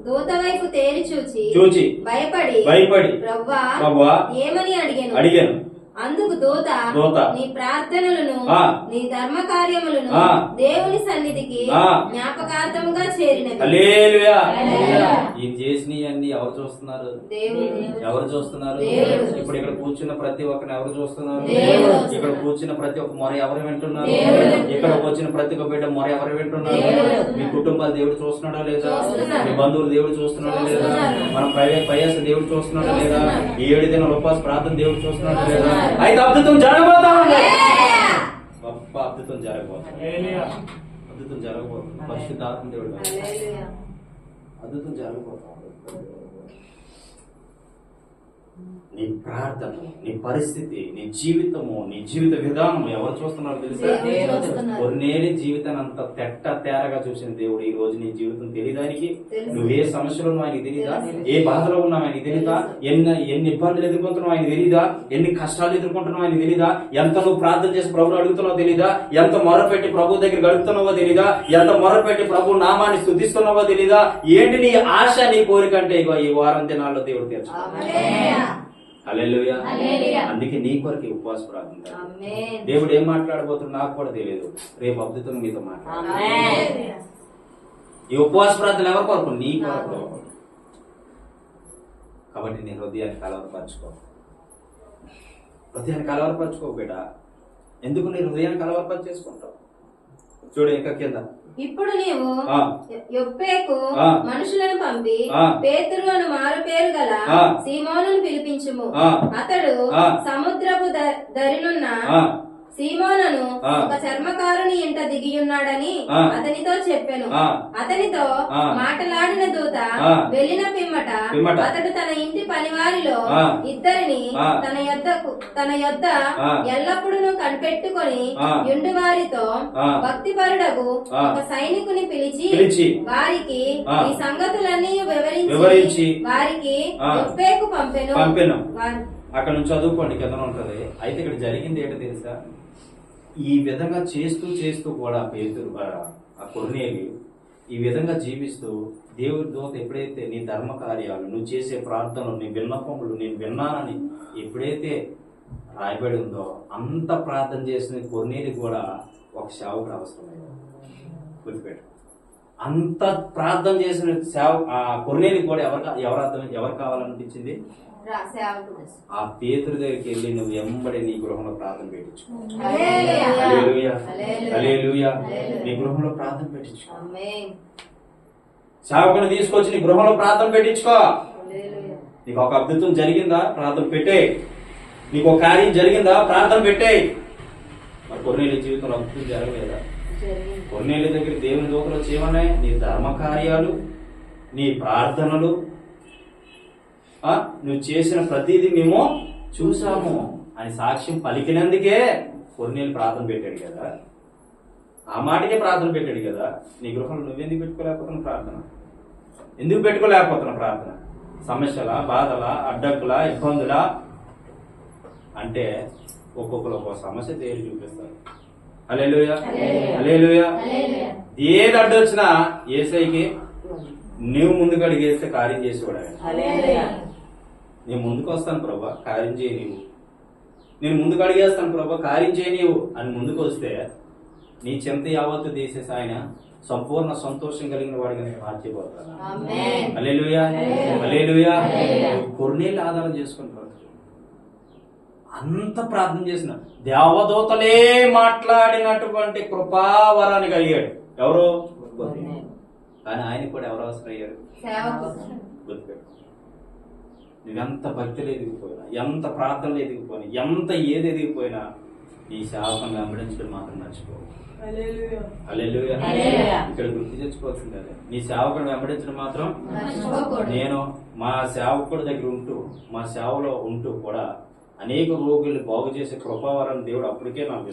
దూత వైపు తేరి చూచి భయపడి ప్రభువా ఏమని అడిగాను. అందుకు దూత నీ ప్రార్థనలను నీ ధర్మ కార్యములను దేవుని సన్నిధికి జ్ఞాపకార్థముగా చేరినవి. హల్లెలూయా. ఈ చేసినవన్నీ ఎవరు చూస్తున్నారు? ఎవరు చూస్తున్నారు? ఇప్పుడు ఇక్కడ కూర్చున్న ప్రతి ఒక్కరిని ఎవరు చూస్తున్నారు? ఇక్కడ కూర్చున్న ప్రతి ఒక్క మొర ఎవరు వింటున్నారు? ఇక్కడ వచ్చిన ప్రతి ఒక్క బిడ్డ మొర ఎవరు వింటున్నారు? మీ కుటుంబాలు దేవుడు చూస్తున్నాడా లేదా? మీ బంధువులు దేవుడు చూస్తున్నాడా లేదా? మన ప్రయాస దేవుడు చూస్తున్నాడా లేదా? 7 దినాల ఉపవాస ప్రార్థన దేవుడు చూస్తున్నాడా లేదా? అయితే అద్భుతం జరగబోతా ఉంది. గొప్ప అద్భుతం జరగబోతుంది. పరిశుద్ధాత్మ దేవుడు అద్భుతం జరగబోతా. నీ ప్రార్థన, నీ పరిస్థితి, నీ జీవితము, నీ జీవిత విధానం ఎవరు చూస్తున్నారు తెలుసా? దేవుడు చూస్తున్నారు. కొన్నేళ్ళ జీవితాన్ని అంత తెట్ట తేరగా చూసిన దేవుడు ఈ రోజు నీ జీవితం తెలియదానికి, తెలుసు. నువ్వు ఏ సమస్యలు ఉన్నావు ఆయనకి తెలియదా, తెలుసు. ఏ బాధలో ఉన్నావు ఆయనకి తెలియదా, ఎన్ని ఇబ్బందులు ఎదుర్కొంటున్నావు ఆయనకి తెలియదా, ఎన్ని కష్టాలు ఎదుర్కొంటున్నావు ఆయనకి తెలియదా, ఎంత నువ్వు ప్రార్థన చేసి ప్రభుని అడుగుతున్నావో తెలీదా, ఎంత మొరపెట్టి ప్రభు దగ్గర గడుపుతున్నావో తెలీదా, ఎంత మొరపెట్టి ప్రభు నామాన్ని స్తుతిస్తున్నావో తెలీదా? ఏంటి నీ ఆశ, నీ కోరిక అంటే ఇగో ఈ వారం దినాల్లో దేవుడు తీర్చుకో. హల్లెలూయా. అందుకే నీ కొరకు ఈ ఉపవాస ప్రార్థన. దేవుడు ఏం మాట్లాడబోతున్నా నాకు కూడా తెలియదు, రేపు అద్భుతంగా మీతో మాట్లాడు. ఈ ఉపవాస ప్రార్థన ఎవరి కొరకు? నీ కొరకు. కాబట్టి నీ హృదయాన్ని కలవరపరచుకో, హృదయాన్ని కలవరపరచుకో బిడ్డ. ఎందుకు నీ హృదయాన్ని కలవరపరిచేసుకుంటావు? చూడు ఇంకా కింద, ఇప్పుడు నీవు ఆ. యొప్పేకు ఆ. మనుషులను పంపి ఆ. పేతురు అని మారు పేరు గల ఆ. సీమోనును పిలిపించుము. ఆ. అతడు ఆ. సముద్రపు దరినున్న ఆ, సీమోనను ఆ. ఒక చర్మకారుని ఇంట దిగియున్నాడని ఆ. అతనితో చెప్పెను. ఆ. అతనితో ఆ. మాటలాడిన దూత ఆ. వెళ్ళిన పిమ్మట అతడు తన ఇంటి పనివారిలో ఆ. ఇద్దరిని ఆ. తన యొద్ద ఆ. ఎల్లప్పుడూ కనిపెట్టుకొని ఆ. యుండు వారితో ఆ. భక్తిపరుడగు ఆ. ఒక సైనికుని పిలిచి వారికి ఈ సంగతులన్నీ వివరించి వివరించి వారికి ఆ. యొప్పేకు పంపెను. అక్కడ నుంచి చదువుకోండి, కింద ఉంటది. అయితే ఇక్కడ జరిగింది ఏంటో తెలుసా? ఈ విధంగా చేస్తూ కూడా పేతురు ఆ కొర్నేలి ఈ విధంగా జీవిస్తూ దేవుడి దూత ఎప్పుడైతే నీ ధర్మ కార్యాలు, నువ్వు చేసే ప్రార్థనలు, నీ విన్నపములు నేను విన్నానని ఎప్పుడైతే రాయబడి ఉందో అంత ప్రార్థన చేసిన కొర్నేలి కూడా ఒక సేవకుడు అవసరమైంది. గుర్తుపెట్టు, అంత ప్రార్థన చేసిన ఆ కొర్నేలి కూడా ఎవరు కావాలనిపించింది? ఆ పేతురు దగ్గరికి వెళ్ళి నువ్వు ఎంబడి నీ గృహంలో ప్రార్థన పెట్టించు. హల్లెలూయా, హల్లెలూయా. నీ గృహంలో ప్రార్థన పెట్టించుకో. సేవకుని తీసుకొచ్చి నీ గృహంలో ప్రార్థన పెట్టించుకో. నీకు ఒక అద్భుతం జరిగిందా? ప్రార్థన పెట్టే. నీకు ఒక కార్యం జరిగిందా? ప్రార్థన పెట్టే. మరి కొన్నేళ్ళ జీవితంలో అద్భుతం జరగలేదా? కొన్నేళ్ళ దగ్గర దేవుని దూతలు వచ్చి ఏమన్నాయి? నీ ధర్మ కార్యాలు, నీ ప్రార్థనలు, నువ్వు చేసిన ప్రతిదీ మేము చూసాము అని సాక్ష్యం పలికినందుకే కొన్నేళ్ళు ప్రార్థన పెట్టాడు కదా. ఆ మాటకే ప్రార్థన పెట్టాడు కదా. నీ గృహంలో నువ్వెందుకు పెట్టుకోలేకపోతున్నా ప్రార్థన? ఎందుకు పెట్టుకోలేకపోతున్నా ప్రార్థన? సమస్యల, బాధల, అడ్డంకుల, ఇబ్బందుల అంటే ఒక్కొక్కరు ఒక్కొక్క సమస్య తేలి చూపిస్తారు. హల్లెలూయా, హల్లెలూయా. ఏది అడ్డొచ్చినా యేసయ్యకి నువ్వు ముందుకు అడిగేస్తే కార్యం చేసేవాడు. నేను ముందుకు వస్తాను ప్రభా, కార్యం చేయి నీవు. నేను ముందుకు అడిగేస్తాను ప్రభా, కార్యం చేయి నీవు అని ముందుకు వస్తే నీ చింత యావత్తు తీసేసి ఆయన సంపూర్ణ సంతోషం కలిగిన వాడిగా నేను మార్చిపోతాను. హల్లెలూయా, హల్లెలూయా. కొన్నేళ్ళు ఆధారం చేసుకుంటారు. అంత ప్రార్థన చేసిన దేవదూతలే మాట్లాడినటువంటి కృపావరాన్ని కలిగాడు. ఎవరు? కానీ ఆయన కూడా ఎవరు అవసరమయ్యారు? గుర్తుపెట్టు. నువ్వెంత భక్తులు ఎదిగిపోయినా, ఎంత ప్రార్థనలు ఎదిగిపోయినా, ఎంత ఏది ఎదిగిపోయినా నీ సేవకుని వెంబడించడం మాత్రం మర్చిపో. హల్లెలూయా. ఇక్కడ గుర్తు తెచ్చుకోవాల్సిందే, నీ సేవకుని వెంబడించడం మాత్రం నేను మా సేవకుడి దగ్గర ఉంటూ, మా సేవలో ఉంటూ కూడా అనేక రోగులు బాగు చేసే కృపావరం దేవుడు అప్పటికే నాకు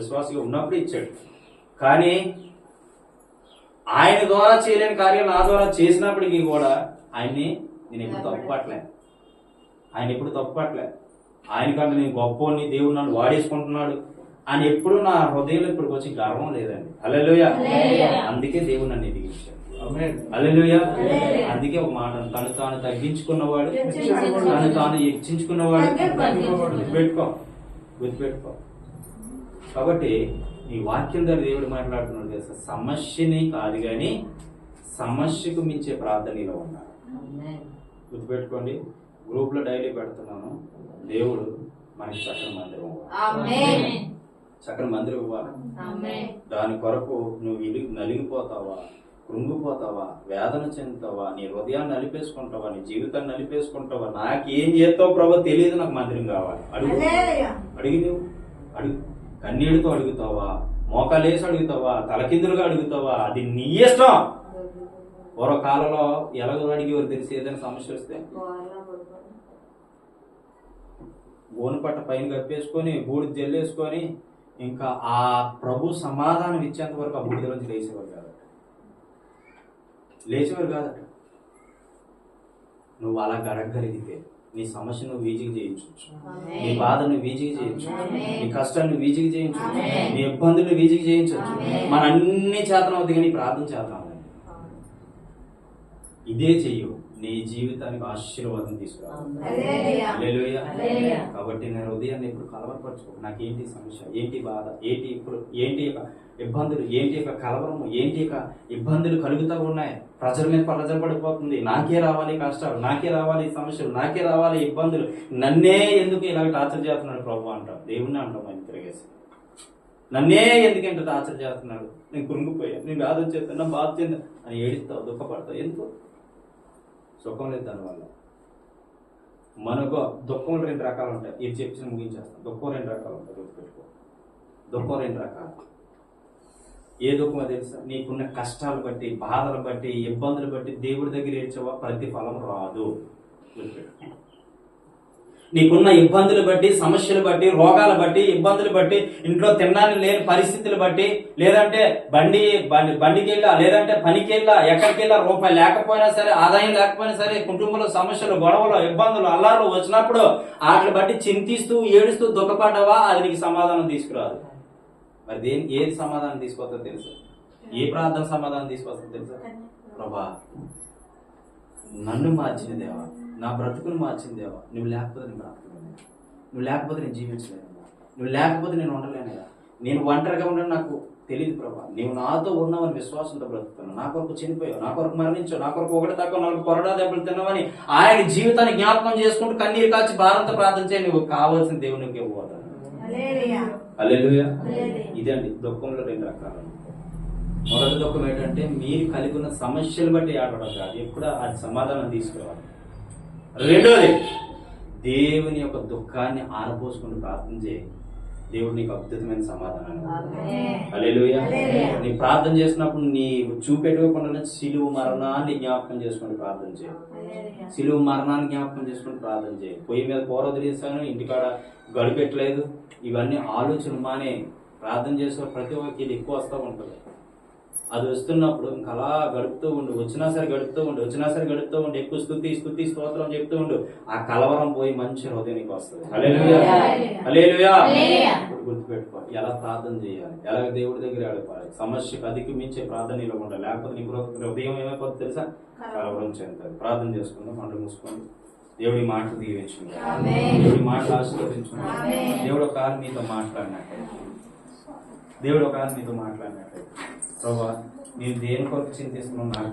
విశ్వాసగా ఉన్నప్పుడు ఇచ్చాడు. కానీ ఆయన ద్వారా చేయలేని కార్యం నా ద్వారా చేసినప్పటికీ కూడా ఆయన్ని నేను ఎప్పుడు తప్పుపట్టలే. ఆయనకంటే నేను గొప్పని, దేవుడు నన్ను వాడేసుకుంటున్నాడు అని ఎప్పుడు నా హృదయంలో ఇప్పటికి వచ్చి గర్వం లేదండి. హల్లెలూయా. అందుకే దేవుడు నన్ను ఎదిగించాడు. హల్లెలూయా. అందుకే ఒక మాట, తను తాను తగ్గించుకున్నవాడు, తను తాను హెచ్చించుకున్నవాడు. గుర్తుపెట్టుకో. కాబట్టి ఈ వాక్యం ద్వారా దేవుడు మాట్లాడుతున్నాడు తెలుసా? సమస్యని కాదు కానీ సమస్యకు మించే ప్రార్థనలో ఉన్నాడు. గుర్తుపెట్టుకోండి. గ్రూప్ లో డైలీ పెడుతున్నాను, దేవుడు మనకి చక్కని మందిరం ఇవ్వాలి. దాని కొరకు నువ్వు నలిగిపోతావా, కృంగిపోతావా, వేదన చెందుతావా, నీ హృదయాన్ని నలిపేసుకుంటావా, నీ జీవితాన్ని నలిపేసుకుంటావా, నాకేం చేస్తావు ప్రభు తెలియదు, నాకు మందిరం కావాలి. అడుగు కన్నీటితో అడుగుతావా, మోకాలేసి అడుగుతావా, తలకిందులుగా అడుగుతావా, అది నీ ఇష్టం. పూర్వకాలంలో ఎలాగో అడిగేవారు తెలిసి ఏదైనా సమస్య వస్తే గోనుపట్ట పైన కప్పేసుకొని బూడిద జల్లేసుకొని ఇంకా ఆ ప్రభు సమాధానం ఇచ్చేంత వరకు ఆ బూడిద నుంచి లేచేవారు కాదట. నువ్వు అలా గడగలిగితే నీ సమస్య నువ్వు ఈజీగా చేయించవచ్చు, నీ బాధ నువ్వు ఈజీగా చేయొచ్చు, నీ కష్టాన్ని నువ్వు ఈజీగా చేయించవచ్చు, నీ ఇబ్బందులు నువ్వు ఈజీగా చేయించవచ్చు. మన అన్ని చేతనవుతుంది కానీ ప్రార్థన చేతనవుతుంది. ఇదే చెయ్యు, నీ జీవితానికి ఆశీర్వాదం తీసుకురా. హల్లెలూయా. కాబట్టి నేను ఉదయాన్ని ఇప్పుడు కలవరపరచుకో. నాకేంటి సమస్య, ఏంటి బాధ, ఏంటి ఇప్పుడు, ఏంటి యొక్క ఇబ్బందులు, ఏంటి యొక్క కలవరము, ఏంటి యొక్క ఇబ్బందులు కలుగుతూ ఉన్నాయి, ప్రజల మీద ప్రజలు పడిపోతుంది, నాకే రావాలి కష్టాలు, నాకే రావాలి సమస్యలు, నాకే రావాలి ఇబ్బందులు, నన్నే ఎందుకు ఇలాగ టార్చర్ చేస్తున్నాడు ప్రభు అంటాం. దేవుణ్ణి అంటాం మనం తిరిగేసి, నన్నే ఎందుకంటే టార్చర్ చేస్తున్నాడు, నేను కృంగిపోయాను, నేను బాధ వచ్చేస్తున్నా, బాధ చెందా అని ఏడుస్తావు, దుఃఖపడతావు. ఎందుకు? సుఖం లేదు దానివల్ల. మనకు దుఃఖం 2 రకాలు ఉంటాయి. ఇది చెప్పి ముగించేస్తాం. దుఃఖం 2 రకాలు ఉంటాయి, గుర్తుపెట్టుకో. దుఃఖం 2 రకాలు. ఏ దుఃఖమో తెలుసా? నీకున్న కష్టాలు బట్టి, బాధలు బట్టి, ఇబ్బందులు బట్టి దేవుడి దగ్గర ఏడ్చావా, ప్రతిఫలం రాదు. గుర్తుపెట్టుకో. నీకున్న ఇబ్బందులు బట్టి, సమస్యలు బట్టి, రోగాలు బట్టి, ఇబ్బందులు బట్టి, ఇంట్లో తినడానికి లేని పరిస్థితులు బట్టి, లేదంటే బండికి వెళ్ళా, లేదంటే పనికి వెళ్ళా, ఎక్కడికి వెళ్ళా, రూపాయి లేకపోయినా సరే, ఆదాయం లేకపోయినా సరే, కుటుంబంలో సమస్యలు, గొడవలు, ఇబ్బందులు, అల్లారు వచ్చినప్పుడు వాటిని బట్టి చింతిస్తూ ఏడుస్తూ దుఃఖపడ్డావా, అది నీకు సమాధానం తీసుకురాదు. మరి ఏది సమాధానం తీసుకొస్తుందో తెలుసా? ఏ ప్రార్థన సమాధానం తీసుకొస్తుందో తెలుసా? ప్రభా, నన్ను మార్చిన దేవా, నా బ్రతుకును మార్చిన దేవా, నువ్వు లేకపోతే నేను బ్రతకలేను, నువ్వు లేకపోతే నేను జీవించలేను, నువ్వు లేకపోతే నేను ఉండలేను, నేను ఒంటరిగా ఉండడం నాకు తెలియదు ప్రభా, నీవు నాతో ఉన్నావని విశ్వాసంతో బ్రతుకుతున్నావు, నా కొరకు చనిపోయావు, నా కొరకు మరణించావు, నా కొరకు 1 తక్కువ 4 కొరడా దెబ్బలు తిన్నావని ఆయన జీవితాన్ని జ్ఞాపకం చేసుకుంటూ కన్నీరు కాచి భారంతో ప్రార్థన చేయి. నువ్వు కావాల్సిన దేవునికి ఇవ్వబోతాను. హల్లెలూయా. ఇదే అండి దుఃఖంలో 2 రకాలు. మొదటి దుఃఖం ఏంటంటే మీరు కలిగి ఉన్న సమస్యలు బట్టి ఆడడం కాదు, ఎప్పుడు అది సమాధానం తీసుకురావాలి. రెండోది, దేవుని యొక్క దుఃఖాన్ని ఆరబోసుకుని ప్రార్థన చేయి, దేవుడు నీకు అద్భుతమైన సమాధానం. హల్లెలూయా. నీ ప్రార్థన చేసినప్పుడు నీ చూపెట్టుకోకుండా సిలువ మరణాన్ని జ్ఞాపకం చేసుకుని ప్రార్థన చేయి. సిలువ మరణాన్ని జ్ఞాపకం చేసుకుని ప్రార్థన చేయి. పొయ్యి మీద కూర వదిలేసాను, ఇంటికాడ గడిపెట్టలేదు, ఇవన్నీ ఆలోచన మానే ప్రార్థన చేసే ప్రతి ఒక్కరికి ఇది ఎక్కువ వస్తూ ఉంటుంది. అది వస్తున్నప్పుడు ఇంకా అలా గడుపుతూ ఉండు, వచ్చినా సరే గడుపుతూ ఉండు, ఎక్కువ స్తుతి స్తోత్రం చెప్తూ ఉండు. ఆ కలవరం పోయి మంచి హృదయం నీకు వస్తుంది. హల్లెలూయా. హల్లెలూయా. గుర్తుపెట్టుకో, ఎలా ప్రార్థన చేయాలి, ఎలా దేవుడి దగ్గర అడగాలి. సమస్యకు అధిక మించే ప్రార్థన ఇలా ఉండాలి, లేకపోతే నీకు హృదయం ఏమైపోతుంది తెలుసా? కలవరం చెందుతుంది. ప్రార్థన చేసుకుందాం, కళ్ళు మూసుకొని. దేవుడి మాటలు దీవించుకుంది, దేవుడి మాటలు ఆశీర్వదించుకుంది. దేవుడు ఒక కారు మీతో మాట్లాడినట్టు, ప్రభా, నేను దేని కొరకు చింతిస్తున్నావు నాకు